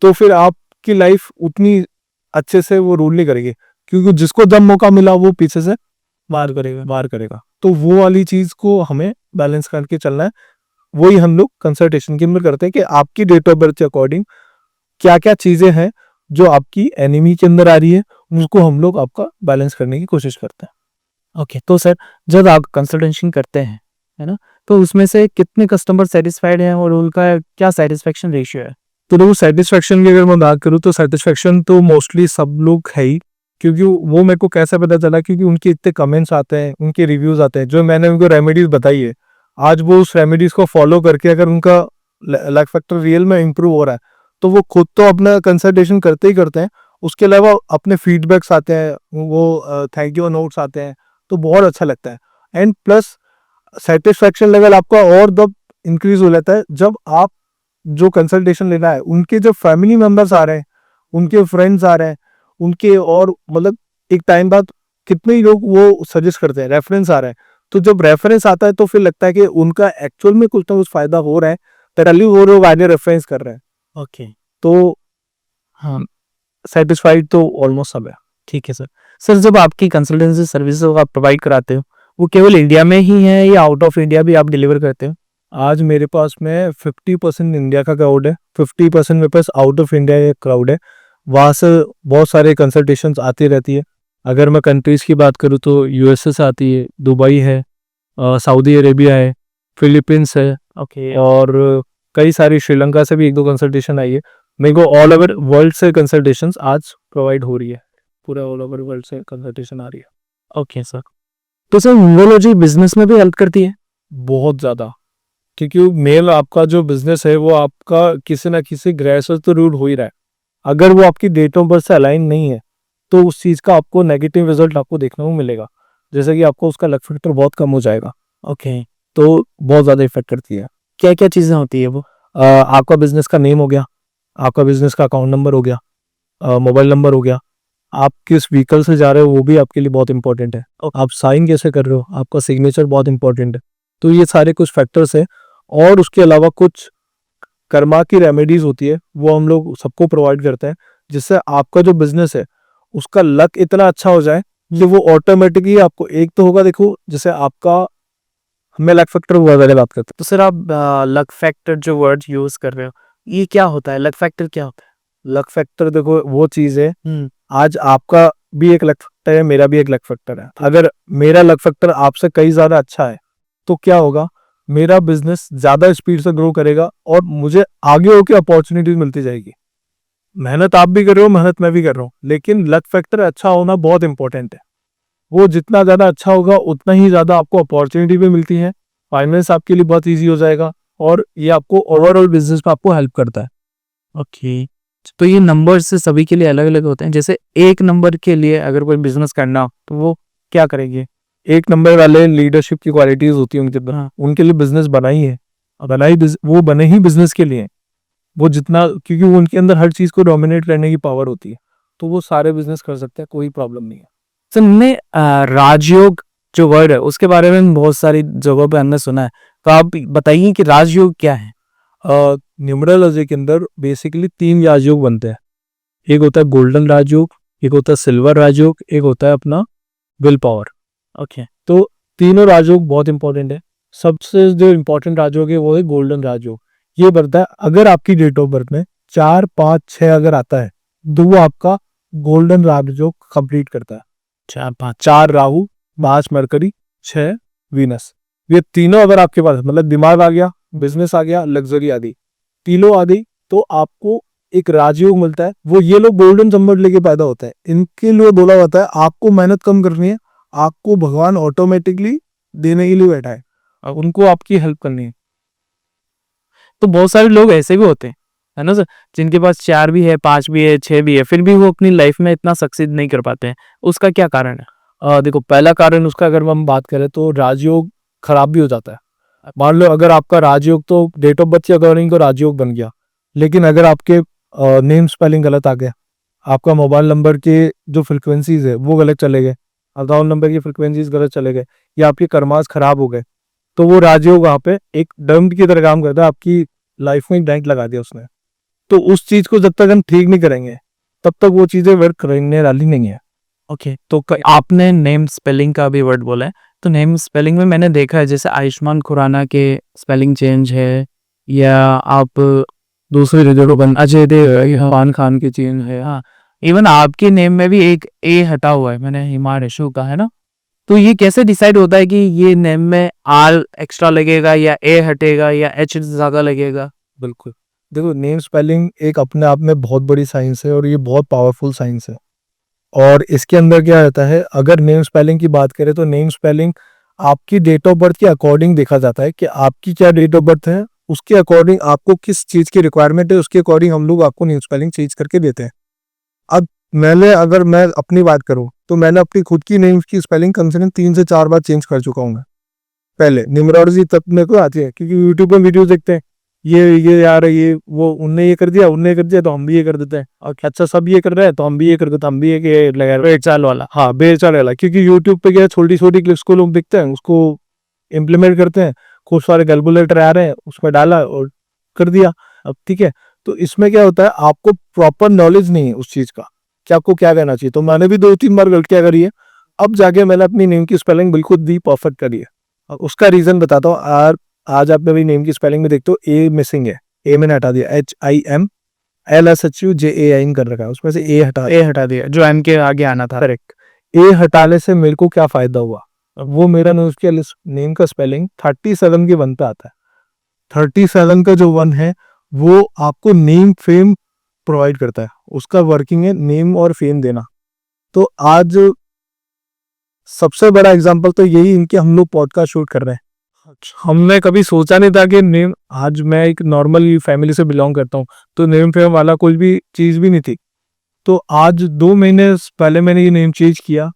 तो फिर आपकी लाइफ उतनी अच्छे से वो रूल नहीं करेगी, क्योंकि जिसको जब मौका मिला वो पीछे से वार करेगा। तो वो वाली चीज को हमें बैलेंस करके चलना है। वही हम लोग कंसल्टेशन के अंदर करते हैं कि आपकी डेट ऑफ बर्थ के अकॉर्डिंग क्या क्या चीजें हैं जो आपकी एनिमी के अंदर आ रही है, उसको हम लोग आपका बैलेंस करने की कोशिश करते हैं। ओके, तो सर जब आप कंसल्टेशन करते हैं, है ना, तो उसमें से कितने कस्टमर सेटिस्फाइड हैं और उनका क्या सेटिस्फेक्शन रेशियो है? तो देखो, सेटिस्फेक्शन की अगर मैं बात करूँ तो सेटिस्फेक्शन तो मोस्टली सब लोग है ही, क्योंकि वो मेरे को कैसे पता चला, क्योंकि उनके इतने कमेंट्स आते हैं, उनके रिव्यूज आते हैं, जो मैंने उनको रेमेडीज बताई है, आज वो उस रेमेडीज को फॉलो करके अगर उनका लक फैक्टर रियल में इंप्रूव हो रहा है तो वो खुद तो अपना कंसल्टेशन करते ही करते हैं, उसके अलावा अपने फीडबैक्स आते हैं, वो थैंक यू नोट्स आते हैं, तो बहुत अच्छा लगता है। एंड प्लस सेटिस्फेक्शन लेवल आपका और तब इंक्रीज हो जाता है जब आप जो कंसल्टेशन लेना है, उनके जो फैमिली मेंबर्स आ रहे हैं, उनके फ्रेंड्स आ रहे हैं, उनके और मतलब एक टाइम बाद कितने ही लोग वो सजेस्ट करते हैं, रेफरेंस आ रहा है। तो जब रेफरेंस आता है तो फिर लगता है कि उनका एक्चुअल में कुछ ना कुछ फायदा हो रहा है, तभी वो लोग आगे रेफरेंस कर रहे हैं। ओके, तो हाँ, सेटिस्फाइड तो ऑलमोस्ट सब है। ठीक है सर। सर जब आपकी कंसल्टेंसी सर्विस आप प्रोवाइड कराते हो वो केवल इंडिया में ही है या आउट ऑफ इंडिया भी आप डिलीवर करते हो? आज मेरे पास में 50% इंडिया का क्राउड है, 50% मेरे पास आउट ऑफ इंडिया का क्राउड है। वहाँ से बहुत सारे कंसल्टेशंस आती रहती है। अगर मैं कंट्रीज़ की बात करूँ तो यूएसए से आती है, दुबई है, सऊदी अरेबिया है, फिलीपींस है, ओके, और कई सारी श्रीलंका से भी 1-2 कंसल्टेशन आई है। मेरे को ऑल ओवर वर्ल्ड से कंसल्टेशंस आज प्रोवाइड हो रही है, पूरा ऑल ओवर वर्ल्ड से कंसल्टेशन आ रही है। Okay sir. तो सर न्यूरोलॉजी बिजनेस में भी हेल्प करती है? बहुत ज़्यादा, क्योंकि मेल आपका जो बिजनेस है वो आपका किसी ना किसी ग्रह से तो रूल हो ही रहा है। अगर वो आपकी डेट ऑफ बर्थ से अलाइन नहीं है तो उस चीज़ का आपको नेगेटिव रिजल्ट आपको देखने को मिलेगा, जैसे कि आपको उसका लक फैक्टर बहुत कम हो जाएगा। ओके, तो बहुत ज़्यादा इफेक्ट करती है। क्या क्या चीजें होती है वो? आपका बिजनेस का नेम हो गया, आपका बिजनेस का अकाउंट नंबर हो गया, मोबाइल नंबर हो गया, आप किस व्हीकल से जा रहे हो वो भी आपके लिए बहुत इंपॉर्टेंट है, आप साइन कैसे कर रहे हो, आपका सिग्नेचर बहुत इंपॉर्टेंट है। तो ये सारे कुछ फैक्टर्स है, और उसके अलावा कुछ कर्मा की रेमेडीज होती है, वो हम लोग सबको प्रोवाइड करते हैं, जिससे आपका जो बिजनेस है उसका लक इतना अच्छा हो जाए कि वो ऑटोमेटिकली आपको एक तो होगा, देखो जैसे आपका, मैं लक फैक्टर बहुत ज़्यादा बात करता तो सर आप लक फैक्टर जो वर्ड यूज कर रहे हो ये क्या होता है? लक फैक्टर क्या होता हूँ। लक फैक्टर देखो वो चीज़ है, है? आज आपका भी एक लक फैक्टर है, मेरा भी एक लक फैक्टर है। अगर मेरा लक फैक्टर आपसे कई ज़्यादा अच्छा है तो क्या होगा, मेरा बिजनेस ज़्यादा स्पीड से ग्रो करेगा और मुझे आगे होकर अपॉर्चुनिटीज मिलती जाएगी। मेहनत आप भी कर रहे हो, मेहनत मैं भी कर रहा हूँ, लेकिन लक फैक्टर अच्छा होना बहुत इंपॉर्टेंट है। वो जितना ज़्यादा अच्छा होगा उतना ही ज़्यादा आपको अपॉर्चुनिटी भी मिलती है, फाइनेंस आपके लिए बहुत ईजी हो जाएगा, और ये आपको ओवरऑल बिजनेस में आपको हेल्प करता है। ओके, तो ये नंबर से सभी के लिए अलग अलग होते हैं। जैसे एक नंबर के लिए अगर कोई बिजनेस करना हो तो वो क्या करेंगे? एक नंबर वाले लीडरशिप की क्वालिटीज होती है उनके अंदर, हाँ। उनके लिए बिजनेस बना ही है, वो बने ही बिजनेस के लिए। वो जितना, क्योंकि वो उनके अंदर हर चीज को डोमिनेट करने की पावर होती है, तो वो सारे बिजनेस कर सकते हैं, कोई प्रॉब्लम नहीं है। सर हमने राजयोग जो वर्ड है उसके बारे में बहुत सारी जगहों पे हमने सुना है, तो आप बताइए कि राजयोग क्या है? न्यूमरोलॉजी के अंदर बेसिकली 3 राजयोग बनते हैं। एक होता है गोल्डन राजयोग, एक होता है सिल्वर राजयोग, एक होता है अपना विल पावर। ओके, तो तीनों राजयोग बहुत इंपॉर्टेंट है। सबसे जो इम्पोर्टेंट राजयोग है वो है गोल्डन राजयोग। ये बढ़ता है। अगर आपकी डेट ऑफ बर्थ में 4, 5, 6 अगर आता है तो वो आपका गोल्डन राजयोग कंप्लीट करता है। 4 राहु, 5 मरकरी, 6 वीनस, ये तीनों अगर आपके पास मतलब दिमाग आ गया, बिजनेस आ गया, लग्जरी आ गई, तीनों आ गई, तो आपको एक राजयोग मिलता है। वो ये लोग गोल्डन चम्मच लेके पैदा होते हैं, इनके लिए बोला जाता है आपको मेहनत कम करनी है, आपको भगवान ऑटोमेटिकली देने के लिए बैठा है, अब उनको आपकी हेल्प करनी है। तो बहुत सारे लोग ऐसे भी होते हैं, है ना सर, जिनके पास 4 भी है, 5 भी है, 6 भी है, फिर भी वो अपनी लाइफ में इतना सक्सेस नहीं कर पाते हैं। उसका क्या कारण है? देखो, पहला कारण उसका अगर हम बात करें तो राजयोग खराब भी हो जाता है। मान लो अगर आपका राजयोग तो डेट ऑफ बर्थ के अकॉर्डिंग तो राजयोग बन गया, लेकिन अगर आपके नेम स्पेलिंग गलत आ गया, आपका मोबाइल नंबर के जो फ्रिक्वेंसीज है वो गलत चले गए, अकाउंट नंबर की फ्रिक्वेंसीज गलत चले गए, या आपके कर्मास खराब हो गए, तो वो राजयोग वहाँ पे एक डंप की तरह काम करता है, आपकी लाइफ में एक डेंट लगा दिया उसने। तो उस चीज को जब तक हम ठीक नहीं करेंगे तब तक वो चीजें वर्क करने वाली नहीं है। ओके, तो आपने नेम स्पेलिंग का भी वर्ड बोला है, तो नेम स्पेलिंग में मैंने देखा है जैसे आयुष्मान खुराना के स्पेलिंग चेंज है, या आप दूसरे रिजल्ट बन अजय देवगन खान की चेंज है, हाँ, इवन आपके नेम में भी एक ए हटा हुआ है, मैंने हिमा रेशु का, है ना? तो ये कैसे डिसाइड होता है कि ये नेम में आर एक्स्ट्रा लगेगा या ए हटेगा या एच ज्यादा लगेगा? बिल्कुल, देखो नेम स्पेलिंग एक अपने आप में बहुत बड़ी साइंस है और ये बहुत पावरफुल साइंस है। और इसके अंदर क्या रहता है, अगर नेम स्पेलिंग की बात करें तो नेम स्पेलिंग आपकी डेट ऑफ बर्थ के अकॉर्डिंग देखा जाता है कि आपकी क्या डेट ऑफ बर्थ है, उसके अकॉर्डिंग आपको किस चीज की रिक्वायरमेंट है, उसके अकॉर्डिंग हम लोग आपको नेम स्पेलिंग चेंज करके देते हैं। अब अगर मैं अपनी बात करूं तो मैंने अपनी खुद की नेम की स्पेलिंग कम से कम 3 से 4 बार चेंज कर चुका हूं मैं। पहले न्यूमरोलॉजी तब मेरे को आती है क्योंकि यूट्यूब पे वीडियोस देखते हैं, ये यार ये वो उनने ये कर दिया, उनने ये कर दिया, तो हम भी ये कर देते हैं, और अच्छा सब ये कर रहे हैं तो हम भी ये कर देते हैं, हम भी ये लगा बेचाल वाला। हाँ बेचारे वाला, क्योंकि यूट्यूब पे क्या छोटी छोटी क्लिप्स को लोग देखते हैं, उसको इम्प्लीमेंट करते हैं, खूब सारे कैलकुलेटर आ रहे हैं, उसमें डाला और कर दिया। अब ठीक है, तो इसमें क्या होता है, आपको प्रॉपर नॉलेज नहीं है उस चीज का कि आपको क्या कहना चाहिए। तो मैंने भी 2-3 बार गलतियां करी है, अब जाके मैंने अपनी नेम की स्पेलिंग बिल्कुल दी परफेक्ट करी है। और उसका रीजन बताता हूँ। आज आप मेरी नेम की स्पेलिंग में देखते हो ए मिसिंग है, ए मैंने हटा दिया, HIMLSHUJAIN कर रखा है, उसमें से ए हटा दिया जो एम के आगे आना था। करेक्ट। ए हटाने से मेरे को क्या फायदा हुआ, वो मेरा नेम का स्पेलिंग 37 के 1 पे आता है। 37 का जो 1 है वो आपको नेम फेम प्रोवाइड करता है, उसका वर्किंग है नेम और फेम देना। तो आज सबसे बड़ा एग्जांपल तो यही इनके हम लोग पॉडकास्ट शूट कर रहे हैं। हमने कभी सोचा नहीं था कि नेम, आज मैं एक नॉर्मल फैमिली से बिलोंग करता हूँ तो नेम फेम वाला कोई भी चीज भी नहीं थी। तो आज 2 महीने पहले मैंने ये नेम चेंज किया,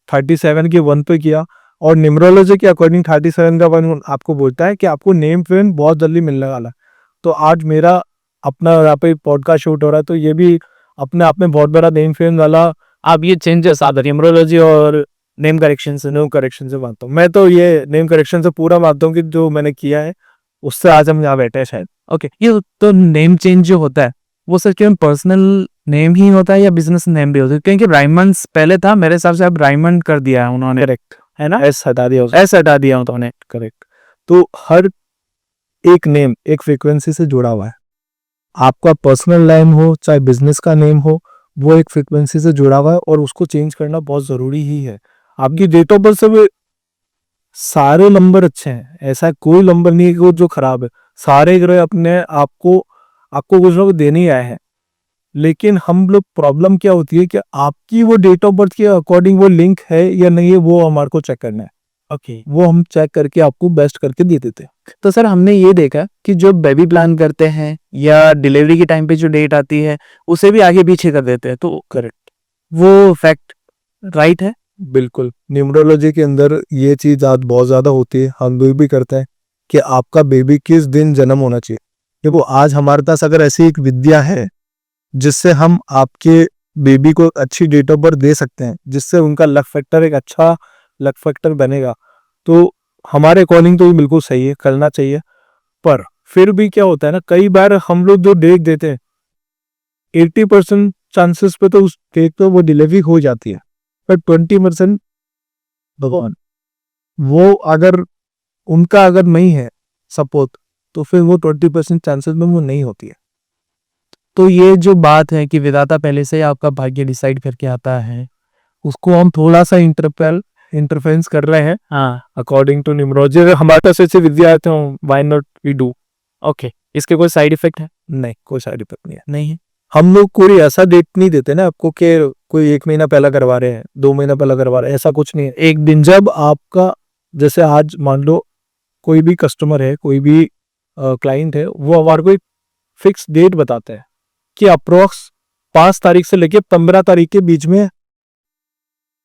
37 के 1 पे किया, और न्यूमरोलॉजी के अकॉर्डिंग 37 का 1 आपको बोलता है कि आपको नेम फेम बहुत जल्दी मिलने वाला है। तो आज मेरा अपना यहाँ पे पॉडकास्ट शूट हो रहा है, तो ये भी अपने आप में बहुत बड़ा नेम फेम वाला। आप ये चेंजेस आप न्यूमरोलॉजी और नेम करेक्शन से मानता हूँ मैं, तो ये नेम करेक्शन से पूरा मानता हूँ कि जो मैंने किया है उससे आज हम यहाँ बैठे हैं शायद। ओके, ये तो नेम चेंज जो होता है वो सर केवल पर्सनल नेम ही होता है या बिजनेस नेम भी होता है? क्योंकि राइमंड पहले था, मेरे हिसाब से अब राइमंड कर दिया है उन्होंने, करेक्ट है ना? एस हटा दिया ऐसा हटा दिया उन्होंने। करेक्ट। तो हर एक नेम एक फ्रीक्वेंसी से जुड़ा हुआ है, आपका पर्सनल नेम हो चाहे बिजनेस का नेम हो, वो एक फ्रीक्वेंसी से जुड़ा हुआ है और उसको चेंज करना बहुत जरूरी ही है। आपकी डेट ऑफ बर्थ से सारे नंबर अच्छे हैं, ऐसा कोई नंबर नहीं है कि वो जो खराब है, सारे ग्रह अपने आपको कुछ ना कुछ देने ही आए हैं। लेकिन हम लोग प्रॉब्लम क्या होती है कि आपकी वो डेट ऑफ बर्थ के अकॉर्डिंग वो लिंक है या नहीं है, वो हमारे को चेक करना है। ओके, वो हम चेक करके आपको बेस्ट करके दे देते हैं। तो सर हमने ये देखा कि जो बेबी प्लान करते हैं या डिलीवरी के टाइम पे जो डेट आती है उसे भी आगे पीछे कर देते हैं, तो करेक्ट, वो फैक्ट राइट है? बिल्कुल। न्यूमरोलॉजी के अंदर ये चीज आज बहुत ज्यादा होती है, हम लोग भी करते हैं कि आपका बेबी किस दिन जन्म होना चाहिए। देखो आज हमारे पास अगर ऐसी एक विद्या है जिससे हम आपके बेबी को अच्छी डेट ऑफ बर्थ दे सकते हैं, जिससे उनका लक फैक्टर एक अच्छा लक फैक्टर बनेगा, तो हमारे अकॉर्डिंग तो ये बिल्कुल सही है, करना चाहिए। पर फिर भी क्या होता है ना, कई बार हम लोग जो डेट देते हैं 80% चांसेस पे तो उस डेट पे वो डिलीवरी हो जाती है, पर 20% भगवान वो अगर उनका अगर नहीं है सपोर्ट, तो फिर वो 20% चांसेस में वो नहीं होती है। तो ये जो बात है कि विधाता पहले से ही आपका भाग्य डिसाइड करके आता है, उसको हम थोड़ा सा इंटरफेरेंस कर रहे हैं हाँ अकॉर्डिंग टू न्यूमरोलॉजी। अगर हमारे पास ऐसी विद्या है तो why not we do. Okay, इसके कोई साइड इफेक्ट है? नहीं, कोई साइड इफेक्ट नहीं है। नहीं है। हम लोग कोई ऐसा डेट नहीं देते ना आपको कि कोई 1 महीना पहला करवा रहे हैं, 2 महीना पहला करवा रहे हैं, ऐसा कुछ नहीं है। एक दिन जब आपका, जैसे आज मान लो कोई भी कस्टमर है, कोई भी क्लाइंट है, वो हमारे को एक फिक्स डेट बताते हैं कि अप्रोक्स 5 तारीख से लेके 15 तारीख के बीच में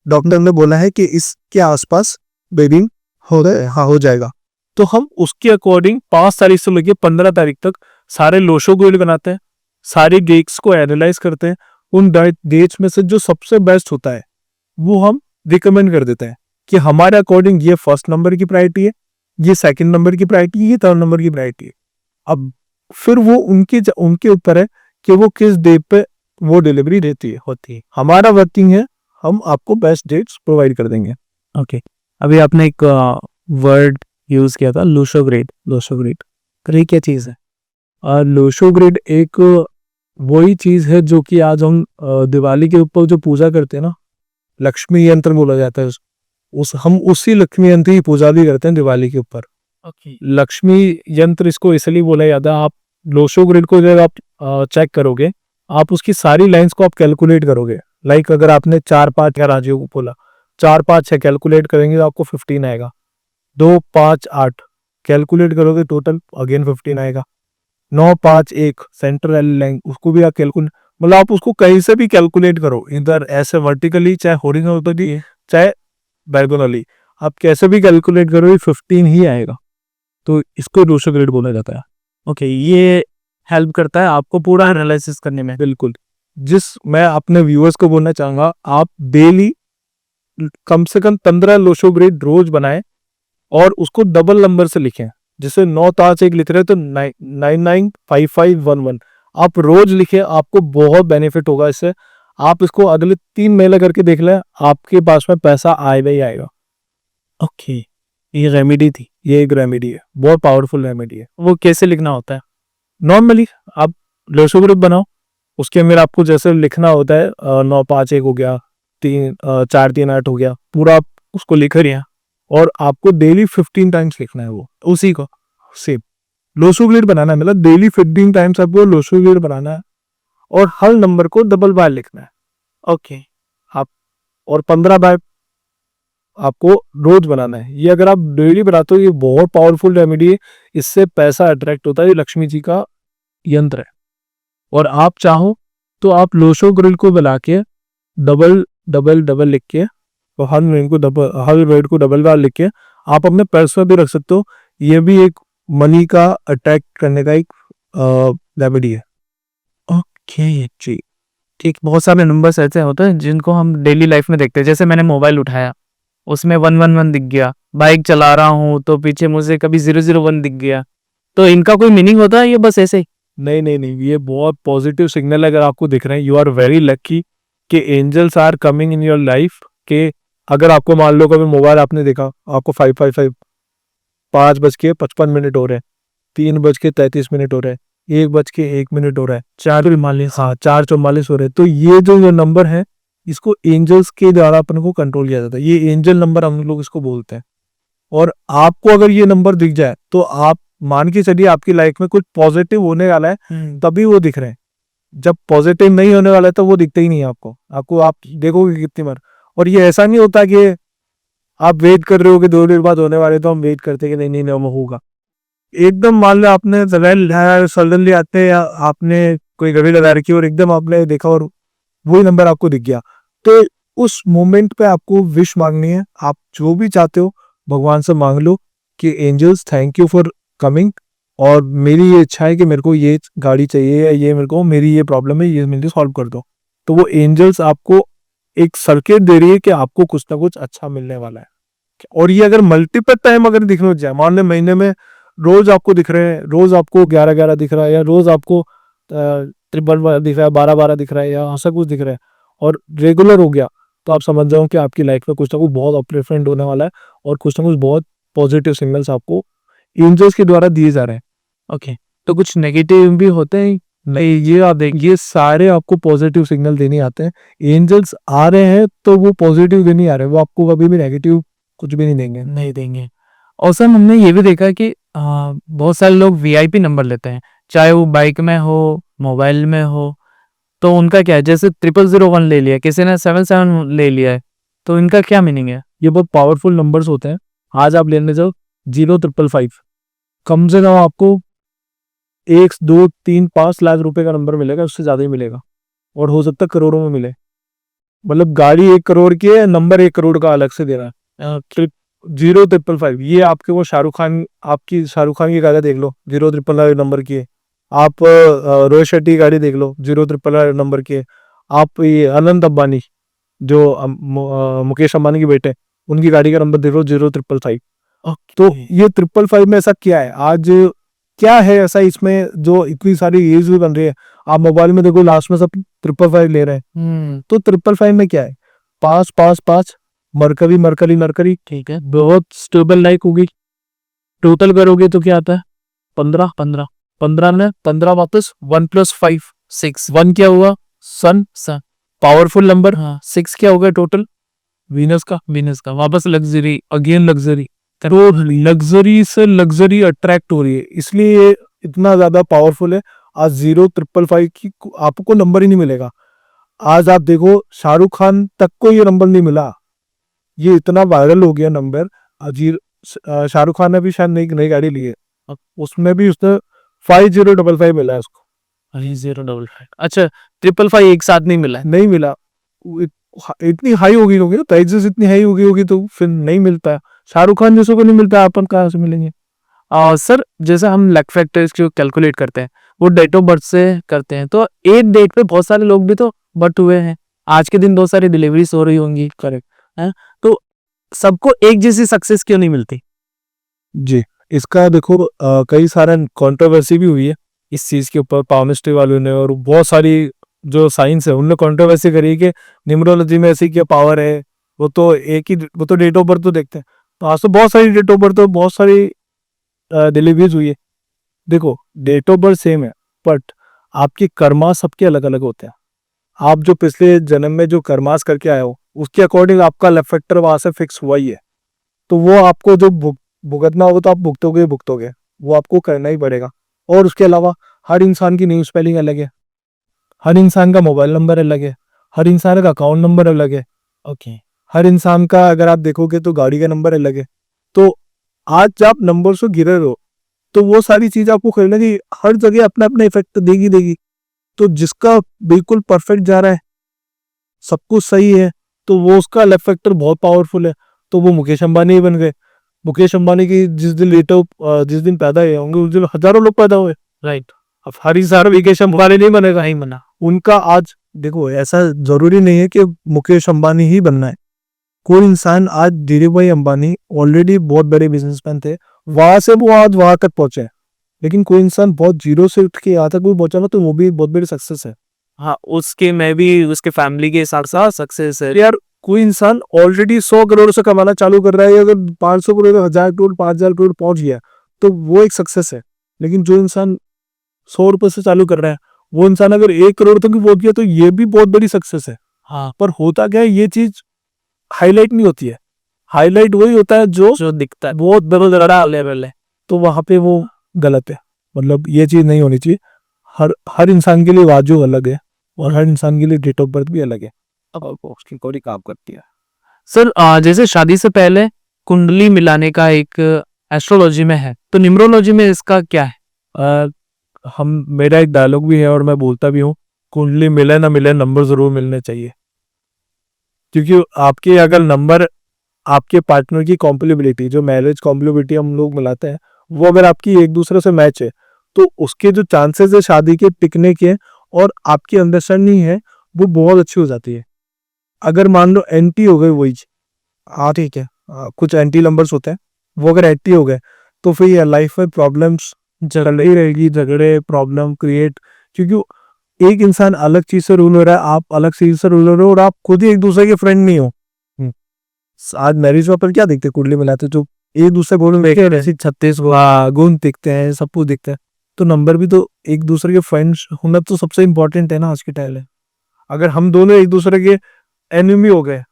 डॉक्टर ने बोला है कि इसके आसपास बेबी हो जाएगा। तो हम उसके अकॉर्डिंग 5 तारीख से लेके 15 तारीख तक सारे लोशो गोल्ड बनाते हैं, सारे डेट्स को एनालाइज करते हैं। उन डेट्स में से जो सबसे बेस्ट होता है वो हम रिकमेंड कर देते हैं कि हमारे अकॉर्डिंग ये फर्स्ट नंबर की प्रायोरिटी है, ये सेकंड नंबर की प्रायोरिटी है, ये थर्ड नंबर की प्रायोरिटी है। अब फिर वो उनके ऊपर है कि वो किस डे पे वो डिलीवरी होती है। हमारा वर्किंग है, हम आपको बेस्ट डेट्स प्रोवाइड कर देंगे। ओके, अभी आपने एक वर्ड यूज किया था, लूशो ग्रेड। ये क्या चीज है? लोशो ग्रिड एक वही चीज है जो कि आज हम दिवाली के ऊपर जो पूजा करते हैं ना, लक्ष्मी यंत्र बोला जाता है हम उसी लक्ष्मी यंत्र की पूजा भी करते हैं दिवाली के ऊपर। ओके, लक्ष्मी यंत्र इसको इसलिए बोला जाता है। आप लोशो ग्रिड को जब आप चेक करोगे, आप उसकी सारी लाइंस को आप कैलकुलेट करोगे। लाइक अगर आपने 4-5 या राजू को बोला 4-5 कैलकुलेट करेंगे तो आपको 15 आएगा। 2-5-8 कैलकुलेट करोगे टोटल अगेन 15 आएगा। 9-5-1 सेंट्रल लाइन, उसको भी आप कैलकुलेट, मतलब आप उसको कहीं से भी कैलकुलेट करो, इधर ऐसे वर्टिकली चाहे हॉरिजॉन्टली चाहे डायगोनली, आप कैसे भी कैलकुलेट करो 15 ही आएगा। तो इसको लोशो ग्रिड बोला जाता है। ओके, ये हेल्प करता है आपको पूरा एनालिसिस करने में। बिल्कुल। मैं अपने व्यूअर्स को बोलना चाहूंगा, आप डेली कम से कम 15 लोशो ग्रिड रोज बनाएं और उसको डबल नंबर से लिखें। जैसे 9-5-1 लिख रहे तो 995511 आप रोज लिखें, आपको बहुत बेनिफिट होगा इससे। आप इसको अगले 3 महीने करके देख लें, आपके पास में पैसा आएगा ही आएगा। ओके, ये रेमेडी थी। ये एक रेमेडी है, बहुत पावरफुल रेमेडी है। वो कैसे लिखना होता है? नॉर्मली आप लोशो ग्रिड बनाओ, उसके अंदर आपको जैसे लिखना होता है 9-5-1 हो गया, 4-3-8 हो गया, पूरा आप उसको लिख रहे हैं और आपको डेली 15 टाइम्स लिखना है वो उसी को सेम लोशो ग्रिड बनाना है। मतलब डेली 15 टाइम्स आपको लोशो ग्रिड बनाना है और हर नंबर को डबल बार लिखना है। ओके, और 15 बार आपको रोज बनाना है। ये अगर आप डेली बनाते हो, ये बहुत पावरफुल रेमेडी है। इससे पैसा अट्रैक्ट होता है, ये लक्ष्मी जी का यंत्र है। और आप चाहो तो आप लोशो ग्रिड को बना के डबल डबल डबल लिख के, तो हर वर्ड को डबल बार लिख के आप अपने पर्स में भी रख सकते हो। ये भी एक मनी का अट्रैक्ट करने का एक रेमेडी है। ओके जी, ठीक। बहुत सारे नंबर्स ऐसे होते हैं जिनको हम डेली लाइफ में देखते हैं। जैसे मैंने मोबाइल उठाया, उसमें 111 दिख गया। बाइक चला रहा हूँ तो पीछे मुझे कभी 001 दिख गया। तो इनका कोई मीनिंग होता है, ये बस ऐसे ही? नहीं, ये बहुत पॉजिटिव सिग्नल है। अगर आपको दिख रहे हैं, यू आर वेरी लकी कि angels are coming in your life. के अगर आपको मान लो कभी मोबाइल आपने देखा, आपको 555 5:55 हो रहे हैं, 3:33 हो रहे हैं, 1:01 हो रहा है, 4:44 हो रहे हैं, तो ये जो नंबर है इसको एंजल्स के द्वारा अपन को कंट्रोल किया जाता है। ये एंजल नंबर हम लोग इसको बोलते हैं। और आपको अगर ये नंबर दिख जाए तो आप मान के चलिए आपकी लाइफ में कुछ पॉजिटिव होने वाला है, तभी वो दिख रहे हैं। जब पॉजिटिव नहीं होने वाला है तो वो दिखते ही नहीं है आपको आप देखोगे कितनी बार। और ये ऐसा नहीं होता कि आप वेट कर रहे हो कि 2 दिन बाद होने वाले, तो हम वेट करते कि नहीं वो होगा। एकदम मान लो आपने सडनली आते हैं, या आपने कोई घड़ी लगा रखी और एकदम आपने देखा और वही नंबर आपको दिख गया, तो उस मोमेंट पे आपको विश मांगनी है। आप जो भी चाहते हो भगवान से मांग लो कि angels thank you for coming, और मेरी ये इच्छा है कि मेरे को ये गाड़ी चाहिए, या ये मेरे को मेरी ये प्रॉब्लम है, ये मेरे सॉल्व कर दो। तो वो एंजल्स आपको एक संकेत दे रही है कि आपको कुछ ना कुछ अच्छा मिलने वाला है। और ये अगर मल्टीपल टाइम अगर दिखने जाए, मान लो महीने में रोज आपको दिख रहे हैं, रोज आपको 11-11 दिख रहा है, या रोज आपको 12 दिख रहा है, 12-12 दिख रहा है, या ऐसा कुछ दिख रहा है, और रेगुलर हो गया, तो आप समझ जाओ कि आपकी लाइफ में कुछ ना कुछ बहुत अपलिफ्टमेंट होने वाला है, और कुछ ना कुछ बहुत पॉजिटिव सिग्नल्स आपको एंजल्स के द्वारा दिए जा रहे हैं। ओके, तो कुछ नेगेटिव भी होते हैं? नहीं, ये आप देखिए, ये सारे आपको पॉजिटिव सिग्नल देने आते हैं। एंजल्स आ रहे हैं तो वो पॉजिटिव देने आ रहे हैं, वो आपको कभी भी नेगेटिव कुछ भी नहीं देंगे। नहीं देंगे। और सर हमने ये भी देखा है कि बहुत सारे लोग वीआईपी नंबर लेते हैं, चाहे वो बाइक में हो, मोबाइल में हो, तो उनका क्या है? जैसे 0001 ले लिया, किसी ने 77 ले लिया है, तो इनका क्या मीनिंग है? ये बहुत पावरफुल नंबर्स होते हैं। आज आप लेने जाओ 0555, कम से कम आपको 1, 2, 3, 5 लाख रुपए का नंबर मिलेगा, उससे ज्यादा ही मिलेगा, और हो सकता है करोड़ों में मिले। मतलब गाड़ी 1 करोड़ की है, नंबर 1 करोड़ का अलग से दे रहा है। 0555, ये आपके वो शाहरुख खान, आपकी शाहरुख खान की गाड़ी देख लो, 0555 नंबर की है। आप रोहित शेट्टी की गाड़ी देख लो, 0555 नंबर की है। आप ये अनंत अंबानी, जो मुकेश अंबानी के बेटे, उनकी गाड़ी का नंबर देख लो, 0555। तो ये 555 में ऐसा क्या है? आज क्या है ऐसा इसमें जो इतनी सारी यूज भी बन रही है? आप मोबाइल में देखो, लास्ट में सब 555 ले रहे हैं। तो 555 में क्या है? 555, मरकरी मरकरी मरकरी, ठीक है, बहुत स्टेबल लाइक होगी। टोटल करोगे तो क्या आता है? 15 15, 15 में 15 वापस 1+5, 6, 1 क्या हुआ? सन, सन, पावरफुल नंबर। हाँ, 6 क्या हो गया टोटल? वीनस का। बिजनेस का वापस लग्जरी। Again luxury. तो लग्जरी से लग्जरी अट्रैक्ट हो रही है, इसलिए ये इतना ज्यादा पावरफुल है। आज 0555 की आपको नंबर ही नहीं मिलेगा। आज आप देखो, शाहरुख खान तक को ये नंबर नहीं मिला, ये इतना वायरल हो गया नंबर। अजीर शाहरुख खान ने भी शायद नई गाड़ी ली है, उसमें भी उसने 5055 मिला है उसको। 055, अच्छा 555 एक साथ नहीं मिला है। नहीं मिला, इतनी हाई होगी होगी ना, प्राइजेस इतनी हाई होगी तो फिर नहीं मिलता है। शाहरुख खान जैसे को नहीं मिलता है, अपन कहाँ से मिलेंगे? सर जैसे हम लक फैक्टर्स को कैलकुलेट करते हैं, वो डेट ऑफ बर्थ से करते हैं, तो एक डेट पे बहुत सारे लोग भी तो बर्थ हुए हैं, आज के दिन बहुत सारी डिलीवरीज हो रही होंगी, करेक्ट है? तो सबको एक जैसी सक्सेस क्यों नहीं मिलती? जी। इसका देखो कई सारा कंट्रोवर्सी भी हुई है इस चीज के ऊपर, पामिस्ट्री वालों ने और बहुत सारी जो साइंस है उनने कंट्रोवर्सी करी कि न्यूमरोलॉजी में ऐसी क्या पावर है। वो तो वो तो डेट ऑफ बर्थ तो देखते हैं। तो आज तो बहुत सारी डेट ऑफ बर्थ, तो बहुत सारी डिलीवरीज हुई है। देखो, डेट ऑफ बर्थ सेम है, बट आपके कर्मा सबके अलग अलग होते हैं। आप जो पिछले जन्म में जो कर्मास करके आए हो, उसके अकॉर्डिंग आपका लेफ्ट फैक्टर वहां से फिक्स हुआ ही है। तो वो आपको जो भुगतना होगा तो आप भुगतोगे ही भुगतोगे, वो आपको करना ही पड़ेगा। और उसके अलावा हर इंसान की न्यू स्पेलिंग अलग है, हर इंसान का मोबाइल नंबर अलग है, हर इंसान का अकाउंट नंबर अलग है, ओके, हर इंसान का अगर आप देखोगे तो गाड़ी का नंबर अलग है। तो आज आप नंबर से गिरे हो, तो वो सारी चीज आपको करना कि हर जगह अपना अपना इफेक्ट देगी। तो जिसका बिल्कुल परफेक्ट जा रहा है, सब कुछ सही है, तो वो उसका लेफ्ट फैक्टर बहुत पावरफुल है। तो वो मुकेश अंबानी ही बन गए। मुकेश अंबानी की जिस दिन पैदा हुए होंगे उस दिन हजारों लोग पैदा हुए। राइट, अब हर इंसान मुकेश अंबानी नहीं बनेगा। नहीं मना, उनका आज देखो, ऐसा जरूरी नहीं है कि मुकेश अंबानी ही बनना है। कोई इंसान आज धीरे भाई अंबानी ऑलरेडी बहुत बड़े बिजनेसमैन थे, वहां से वो आज वहां तक पहुंचे। लेकिन कोई इंसान बहुत जीरो से उठ के यहाँ तक भी पहुंचा ना, तो वो भी बहुत बड़ी सक्सेस है। हाँ, उसके में भी उसके फैमिली के साथ साथ सक्सेस है। यार, कोई इंसान ऑलरेडी 100 करोड़ से कमाना चालू कर रहा है, अगर 500 करोड़, 1000 करोड़, 5000 करोड़ पहुंच गया, तो वो एक सक्सेस है। लेकिन जो इंसान 100 रुपए से चालू कर रहा है, वो इंसान अगर 1 करोड़ तक भी पहुंच गया, तो ये भी बहुत बड़ी सक्सेस है। हाँ, पर होता क्या है, ये चीज हाईलाइट नहीं होती है। हाईलाइट वही होता है जो दिखता है बहुत बड़ा लेवल है। तो वहां पे वो गलत है। मतलब ये चीज नहीं होनी चाहिए। हर इंसान के लिए वाजू अलग है, और हर इंसान के लिए डेट ऑफ बर्थ भी अलग है। अब उसकी कोई काम करती है। सर जैसे शादी से पहले कुंडली मिलाने का एक एस्ट्रोलॉजी में है, तो न्यूमरोलॉजी में इसका क्या है? मेरा एक डायलॉग भी है और मैं बोलता भी हूँ, कुंडली मिले ना मिले, नंबर जरूर मिलने चाहिए। क्योंकि आपके अगर नंबर, आपके पार्टनर की कॉम्पेटिबिलिटी, जो मैरिज कॉम्पेटिबिलिटी हम लोग मिलाते हैं, वो अगर आपकी एक दूसरे से मैच है, तो उसके जो चांसेस है शादी के टिकने के और आपकी अंडरस्टैंडिंग है, वो बहुत अच्छी हो जाती है। अगर मान लो एंटी हो गए वही, हाँ ठीक है, कुछ एंटी नंबर्स होते हैं, वो अगर एंटी हो गए, तो फिर ये लाइफ में प्रॉब्लम्स चल ही रहेगी, झगड़े प्रॉब्लम क्रिएट। क्योंकि एक इंसान अलग चीज से रूल हो रहा है, आप अलग चीज से रूल हो रहे हो, और आप खुद ही एक दूसरे के फ्रेंड नहीं हो। आज मैरिज में पर क्या दिखते, कुंडली मिलाते, जो एक दूसरे बोल में 36 गुण दिखते हैं, सब कुछ दिखते हैं। तो नंबर भी तो एक दूसरे के फ्रेंड्स होना तो सबसे इम्पोर्टेंट है ना आज के टाइम में। अगर हम दोनों एक दूसरे के एनिमी हो गए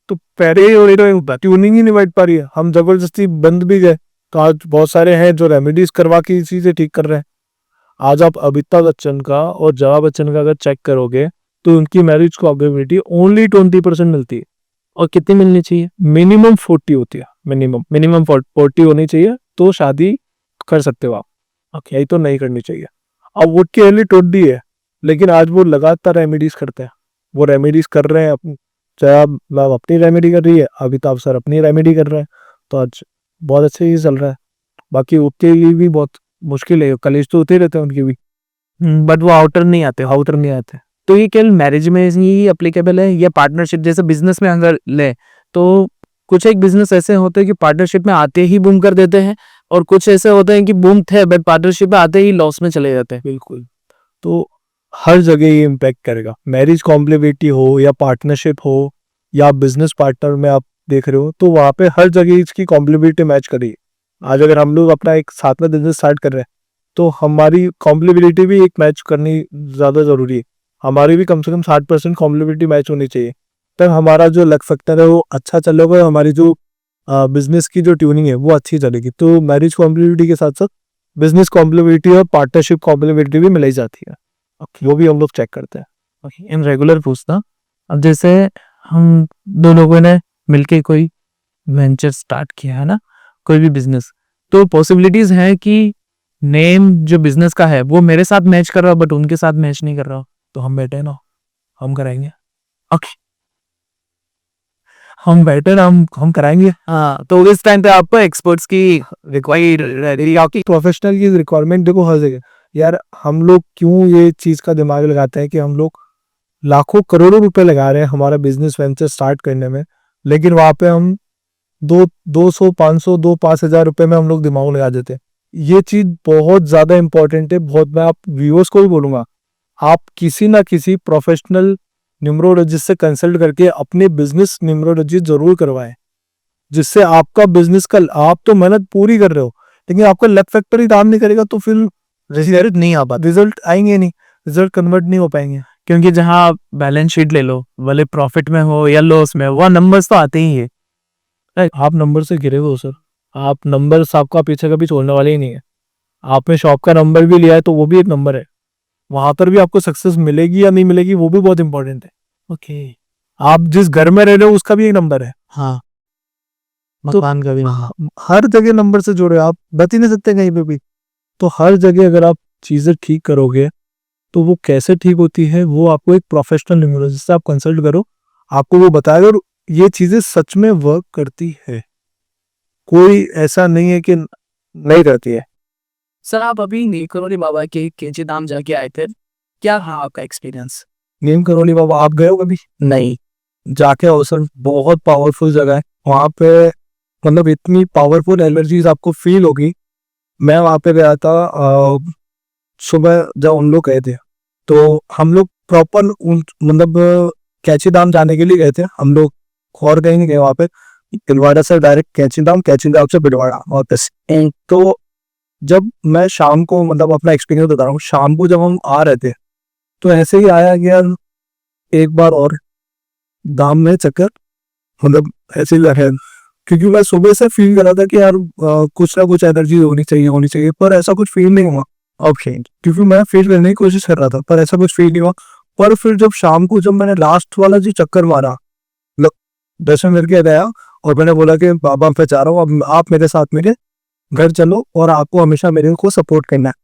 तो पहले ही ट्यूनिंग ही नहीं बैठ पा रही है, हम जबरदस्ती बंद भी गए। तो आज बहुत सारे हैं जो रेमेडीज करवा के चीजें ठीक कर रहे हैं। आज आप अमिताभ बच्चन का और जया बच्चन का अगर चेक करोगे तो उनकी मैरिज प्रोबेबिलिटी ओनली 20% मिलती है। और कितनी मिलनी चाहिए? मिनिमम 40 होती है, मिनिमम 40 होनी चाहिए तो शादी कर सकते हो आप। ओके। यही तो नहीं करनी चाहिए। अब वो की अर्ली 20 है लेकिन आज वो लगातार रेमेडीज करते हैं, वो रेमेडीज कर रहे हैं। जया मैम अपनी रेमेडी कर रही है, अमिताभ सर अपनी रेमेडी कर रहे हैं, तो आज बहुत अच्छे ही चल रहा है। बाकी उसके लिए भी बहुत मुश्किल है, कलेश तो होते ही रहते हैं उनकी भी। बट वो आउटर नहीं आते। आउटर नहीं आते। तो ये केवल मैरिज में ही अप्लीकेबल है या पार्टनरशिप जैसे बिजनेस में अगर ले तो कुछ एक बिजनेस ऐसे होते हैं कि पार्टनरशिप में आते ही बूम कर देते हैं और कुछ ऐसे होते हैं कि बूम थे बट पार्टनरशिप में आते ही लॉस में चले जाते हैं। बिल्कुल। तो हर जगह ये इम्पैक्ट करेगा, मैरिज कॉम्प्लिमेंट्री हो या पार्टनरशिप हो या बिजनेस पार्टनर में आप देख रहे हो, तो वहाँ पे हर जगह इसकी कॉम्प्लिमेंट्री मैच करिए। आज अगर हम लोग अपना एक साथ में बिजनेस स्टार्ट कर रहे हैं तो हमारी कॉम्प्लिमेंट्री भी एक मैच करनी ज़्यादा ज़रूरी है। हमारी भी कम से कम 60% कॉम्प्लिमेंट्री मैच होनी चाहिए, तब हमारा जो लक फैक्टर है वो अच्छा चलेगा, हमारी जो बिजनेस की जो ट्यूनिंग है वो अच्छी चलेगी। तो मैरिज कॉम्प्लिमेंट्री के साथ साथ बिजनेस कॉम्प्लिमेंट्री और पार्टनरशिप कॉम्प्लिमेंट्री भी मिलाई जाती है। वो भी हम लोग चेक करते हैं। इन रेगुलर पूछना, अब जैसे हम दो लोगों ने मिलके कोई वेंचर स्टार्ट किया है ना, कोई भी बिजनेस, तो पॉसिबिलिटीज है कि नेम जो बिजनेस का है वो मेरे साथ मैच कर रहा हो बट उनके साथ मैच नहीं कर रहा हो, तो हम बैठे ना, हम कराएंगे। ओके हम बैठे ना, हम कराएंगे। हाँ, तो इस टाइम पे आपको एक्सपर्ट्स की रिक्वायर्ड प्रोफेशनल की रिक्वायरमेंट देखो हर जगह। यार हम लोग क्यों ये चीज का दिमाग लगाते हैं कि हम लोग लाखों करोड़ों रुपए लगा रहे हैं हमारा बिजनेस वेंचर स्टार्ट करने में, लेकिन वहां पे हम 200 500 5,000 रुपए में हम लोग दिमाग लगा देते हैं। ये चीज बहुत ज्यादा इंपॉर्टेंट है। बहुत, मैं आप व्यूअर्स को भी बोलूंगा, आप किसी ना किसी प्रोफेशनल न्यूमरोलॉजिस्ट से कंसल्ट करके अपने बिजनेस न्यूमरोलॉजी जरूर करवाएं, जिससे आपका बिजनेस का, आप तो मेहनत पूरी कर रहे हो लेकिन आपका लक फैक्टर ही काम नहीं करेगा तो फिर रिजल्ट नहीं आ पाता, रिजल्ट आएंगे नहीं, रिजल्ट कन्वर्ट नहीं हो पाएंगे। क्योंकि जहां आप बैलेंस शीट ले लो, भले प्रॉफिट में हो या लॉस में, वह नंबर्स तो आते ही है। आप नंबर से गिरे हुए हो सर, आप नंबर आपका पीछे कभी छोड़ने वाले ही नहीं है। आपने शॉप का नंबर भी लिया है तो वो भी एक नंबर है, वहां पर भी आपको सक्सेस मिलेगी या नहीं मिलेगी वो भी बहुत इंपॉर्टेंट है। ओके। आप जिस घर में रह रहे हो उसका भी एक नंबर है। हाँ, तो मकान का भी नंबर। हर जगह नंबर से जुड़े, आप बता ही नहीं सकते कहीं पे भी। तो हर जगह अगर आप चीजें ठीक करोगे तो वो कैसे ठीक होती है वो आपको एक प्रोफेशनल न्यूमरोलॉजिस्ट से आप कंसल्ट करो, आपको वो बताएगा और ये चीजें सच में वर्क करती है, कोई ऐसा नहीं है कि नहीं करती है। सर आप अभी नीलकरोली बाबा के केजी धाम जाके आए थे, क्या रहा आपका एक्सपीरियंस? नीम करोली बाबा आप गए हो कभी? नहीं। जाके आओ सर, बहुत पावरफुल जगह है। वहाँ पे मतलब इतनी पावरफुल एनर्जीज आपको फील होगी। मैं वहाँ पे गया था सुबह जब हम लोग गए थे, तो हम लोग प्रॉपर मतलब कैची धाम जाने के लिए गए थे हम लोग, और कहीं नहीं गए वहाँ पे। भिलवाड़ा से डायरेक्ट कैची धाम से भिलवाड़ा वापस। तो जब मैं शाम को, मतलब अपना एक्सपीरियंस बता रहा हूँ, शाम को जब हम आ रहे थे तो ऐसे ही आया कि यार एक बार और दाम में चक्कर, मतलब ऐसे ही लगे, क्योंकि मैं सुबह से फील कर रहा था कि यार कुछ ना कुछ एनर्जी होनी चाहिए, पर ऐसा कुछ फील नहीं हुआ। ओके, क्योंकि मैं फील करने की कोशिश कर रहा था पर ऐसा कुछ फील नहीं हुआ। पर फिर जब शाम को जब मैंने लास्ट वाला जो चक्कर मारा, दर्शन करके गया और मैंने बोला कि बाबा मैं जा रहा हूँ, अब आप मेरे साथ मेरे घर चलो और आपको हमेशा मेरे को सपोर्ट करना है।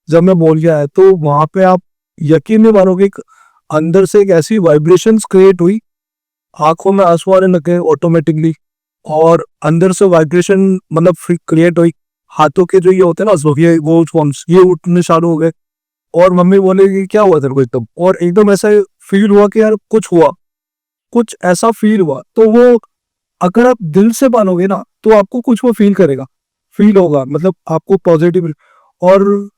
जब मैं बोल गया है तो वहां पे आप यकीन नहीं मानोगे, अंदर से एक ऐसी वाइब्रेशंस क्रिएट हुई, आंखों में आंसू आने लगे ऑटोमेटिकली, और अंदर से वाइब्रेशन मतलब क्रिएट हुई। हाथों के जो ये होते हैं ना वो फॉर्म्स ये उठने चालू हो गए, और मम्मी बोले कि क्या हुआ तेरे को एकदम, और एकदम ऐसा फील हुआ कि यार कुछ हुआ, कुछ ऐसा फील हुआ। तो वो अगर आप दिल से मानोगे ना तो आपको कुछ वो फील होगा, मतलब आपको पॉजिटिव। और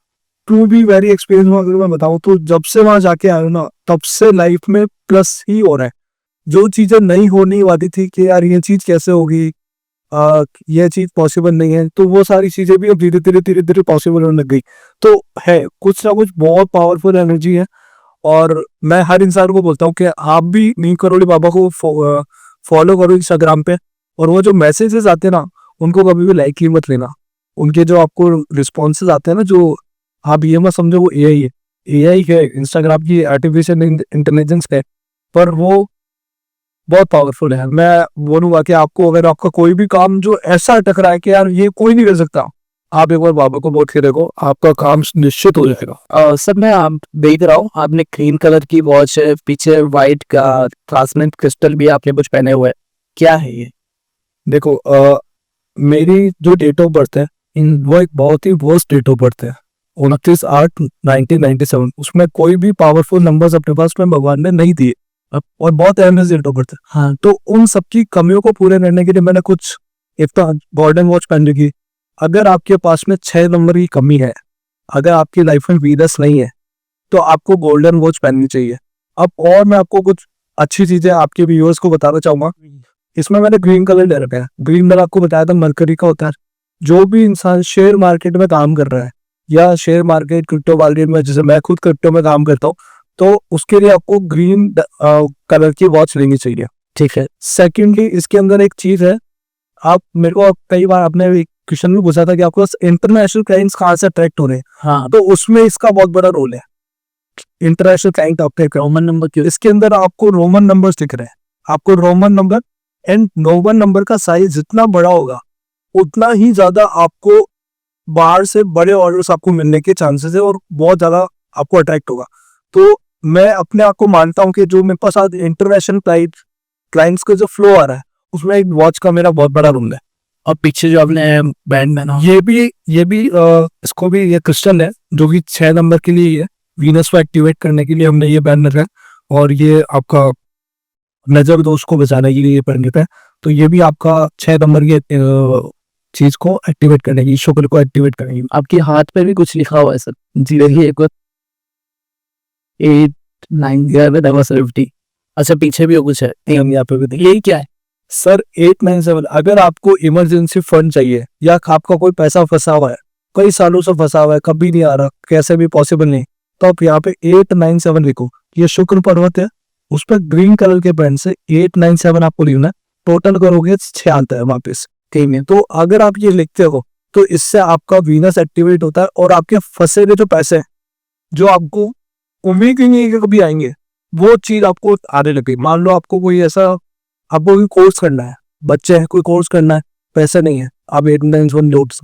टू बी वेरी एक्सपीरियंस अगर मैं बताऊं तो जब से वहां जाके आया ना तब से लाइफ में प्लस ही हो रहा है। जो चीजें नहीं होने वाली थी कि यार ये चीज कैसे होगी, यह चीज पॉसिबल नहीं है, तो वो सारी चीजें भी अब धीरे धीरे पॉसिबल होने लग गई। तो है कुछ ना कुछ बहुत पावरफुल एनर्जी है, और मैं हर इंसान को बोलता हूँ कि आप भी नीम करोड़ी बाबा को फॉलो करो इंस्टाग्राम पे, और वो जो मैसेजेस आते हैं ना, उनको कभी भी लाइकली मत लेना। उनके जो आपको रिस्पॉन्सेज आते हैं ना, जो आप ये मत समझो वो एआई है, एआई है, इंस्टाग्राम की आर्टिफिशियल इंटेलिजेंस है, पर वो बहुत पावरफुल है। मैं बोलूंगा कि आपको अगर आपका कोई भी काम जो ऐसा अटक रहा है कि यार ये कोई नहीं कर सकता, आप एक बार बाबा को बोल के देखो, आपका काम निश्चित हो जाएगा। सर मैं आप देख रहा हूँ आपने ग्रीन कलर की वॉच है, पीछे व्हाइट का ट्रांसपेरेंट क्रिस्टल भी आपने कुछ पहने हुए हैं, क्या है ये? देखो मेरी जो डेट ऑफ बर्थ है, वो एक बहुत ही वर्स्ट डेट ऑफ बर्थ है, 29/8/1997। उसमें कोई भी पावरफुल नंबर्स अपने पास में भगवान ने नहीं दिए, और बहुत अहम डेट ऑफ बर्थ है। हाँ, तो उन सबकी कमियों को पूरे करने के लिए मैंने कुछ एक तो गोल्डन वॉच पहन रखी। अगर आपके पास में 6 नंबर की कमी है, अगर आपकी लाइफ में वीनस नहीं है, तो आपको गोल्डन वॉच पहननी चाहिए। अब और मैं आपको कुछ अच्छी चीजें आपके व्यूअर्स को बताना चाहूंगा। इसमें मैंने ग्रीन कलर ले रखा है। ग्रीन कलर आपको बताया था मरकरी का होता है। जो भी इंसान शेयर मार्केट में काम कर रहा है, या शेयर मार्केट क्रिप्टो मार्केट में, जैसे मैं खुद क्रिप्टो में काम करता हूँ, तो उसके लिए आपको ग्रीन कलर की वॉच लेनी चाहिए। ठीक है। सेकेंडली इसके अंदर एक चीज है, आप मेरे को कई बार आपने क्वेश्चन भी पूछा था कि आपको इंटरनेशनल क्लाइंट्स कहाँ से अट्रैक्ट हो रहे हैं, हाँ, तो उसमें इसका बहुत बड़ा रोल है। इंटरनेशनल क्लाइंट आपके रोमन नंबर क्यों? इसके अंदर आपको रोमन नंबर दिख रहे हैं, आपको Roman number and Roman number का साइज जितना बड़ा होगा, उतना ही ज्यादा आपको बाहर से बड़े ऑर्डर्स आपको मिलने के चांसेस है, और बहुत ज्यादा आपको अट्रैक्ट होगा। तो मैं अपने आप को मानता हूँ कि जो मेरे पास आज इंटरनेशनल क्लाइंट्स का जो फ्लो आ रहा है, उसमें एक वॉच का मेरा बहुत बड़ा रोल है। और पीछे जो आपने बैंड पहना, ये भी इसको भी ये क्रिस्टल है, जो कि 6 नंबर के लिए ही है। वीनस को एक्टिवेट करने के लिए हमने ये पहन रखा है, और ये आपका नजर दोष को बचाने के लिए ये पहन रखा है। तो ये भी आपका 6 नंबर की चीज को एक्टिवेट करने की, शुक्र को एक्टिवेट करेगी। आपके हाथ पे भी कुछ लिखा हुआ है सर जी, देखिए एक बार 8 9 अच्छा पीछे भी कुछ है, यहाँ पे भी देखिए। यही क्या है? सर 897, अगर आपको इमरजेंसी फंड चाहिए, या आपका कोई पैसा फंसा हुआ है, कई सालों से फंसा हुआ है, कभी नहीं आ रहा, कैसे भी पॉसिबल नहीं, तो आप यहाँ पे 897 लिखो। ये शुक्र पर्वत है, उस पर ग्रीन कलर के पेन से 897 आपको लिखना है। टोटल करोगे 6 आता है वापिस। ठीक है, तो अगर आप ये लिखते हो, तो इससे आपका वीनस एक्टिवेट होता है, और आपके फंसे हुए जो पैसे हैं, जो आपको उम्मीद ही नहीं है कि कभी आएंगे, वो चीज आपको आने लगे। मान लो आपको कोई ऐसा, आपको कोई कोर्स करना है, बच्चे हैं, कोई कोर्स करना है, पैसा नहीं है, आप 891 नोट्स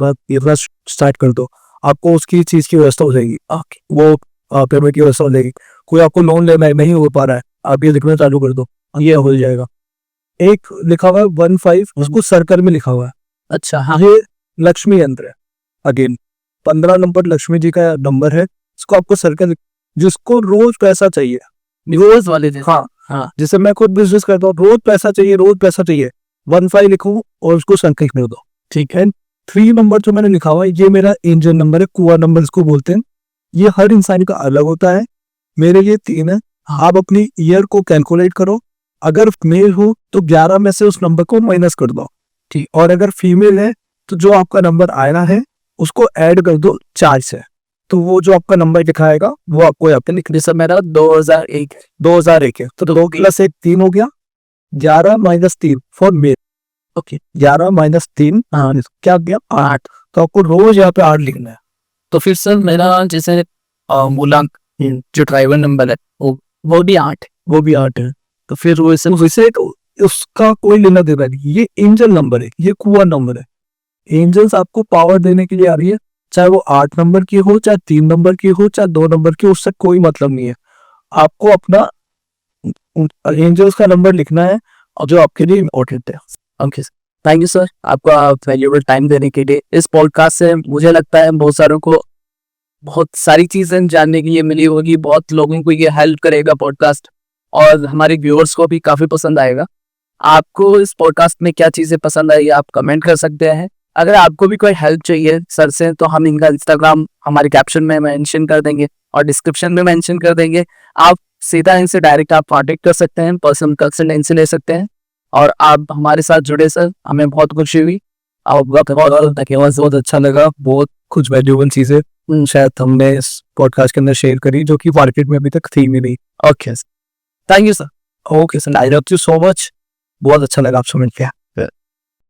स्टार्ट कर दो, आपको उसकी चीज की व्यवस्था हो जाएगी, वो पेमेंट की व्यवस्था हो जाएगी। कोई आपको लोन लेना है, नहीं हो पा रहा है, आप ये लिखना चालू कर दो, ये हो जाएगा। एक लिखा हुआ है 15, उसको सर्कल में लिखा हुआ है। अच्छा हाँ, ये लक्ष्मी यंत्र है। अगेन 15 नंबर लक्ष्मी जी का नंबर है, इसको आपको सर्कल, जिसको रोज पैसा चाहिए, रोज वाले दिन। हाँ हाँ, जैसे मैं खुद बिजनेस करता हूँ, रोज पैसा चाहिए, रोज पैसा चाहिए, 15 लिखो और उसको सर्कल कर दो। ठीक है। 3 नंबर जो मैंने लिखा हुआ है, ये मेरा एंजल नंबर है, कुआ नंबर इसको बोलते हैं। ये हर इंसान का अलग होता है, मेरे लिए 3 है। आप अपनी ईयर को कैलकुलेट करो, अगर मेल हो तो 11 में से उस नंबर को माइनस कर दो, ठीक। और अगर फीमेल है तो जो आपका नंबर आया है उसको ऐड कर दो 4 से, तो वो जो आपका नंबर दिखाएगा वो आपको यहाँ पे लिख। जैसे मेरा 2001 है, तो 2 + 1 3 हो गया, 11 - 3 फॉर मेल। ओके, 11 - 3 हाँ, क्या गया 8। तो आपको रोज यहाँ पे 8 लिखना है। तो फिर सर मेरा जैसे मूलांक जो ड्राइवर नंबर है वो भी 8, वो भी 8 है। तो फिर वो वैसे तो उसका कोई लेना देना नहीं, ये एंजल नंबर है, ये कुआ नंबर है। एंजल्स आपको पावर देने के लिए आ रही है, चाहे वो 8 नंबर की हो, चाहे 3 नंबर की हो, चाहे 2 नंबर की, उससे कोई मतलब नहीं है। आपको अपना एंजल्स का नंबर लिखना है, और जो आपके लिए इम्पोर्टेंट है। ओके, थैंक यू सर आपका वैल्यूएबल टाइम देने के लिए। इस पॉडकास्ट से मुझे लगता है बहुत सारों को बहुत सारी चीजें जानने के लिए मिली होगी, बहुत लोगों को ये हेल्प करेगा पॉडकास्ट, और हमारे व्यूअर्स को भी काफी पसंद आएगा। आपको इस पॉडकास्ट में क्या चीजें पसंद आई आप कमेंट कर सकते हैं। अगर आपको भी कोई हेल्प चाहिए सर से, तो हम इनका इंस्टाग्राम हमारे कैप्शन में मेंशन कर देंगे और डिस्क्रिप्शन में मेंशन कर देंगे। आप सीधा इनसे डायरेक्ट आप कांटेक्ट कर सकते हैं, पर्सनल कंसल्टेंसी ले सकते हैं। और आप हमारे साथ जुड़े सर, हमें बहुत खुशी हुई। आपका बहुत अच्छा लगा, बहुत कुछ वैल्यूएबल चीजें शायद हमने इस पॉडकास्ट के अंदर शेयर करी जो कि मार्केट में अभी तक थी भी नहीं। Okay sir, thank you sir. Okay sir, I love you so much. बहुत अच्छा लगा आपसे मिलकर।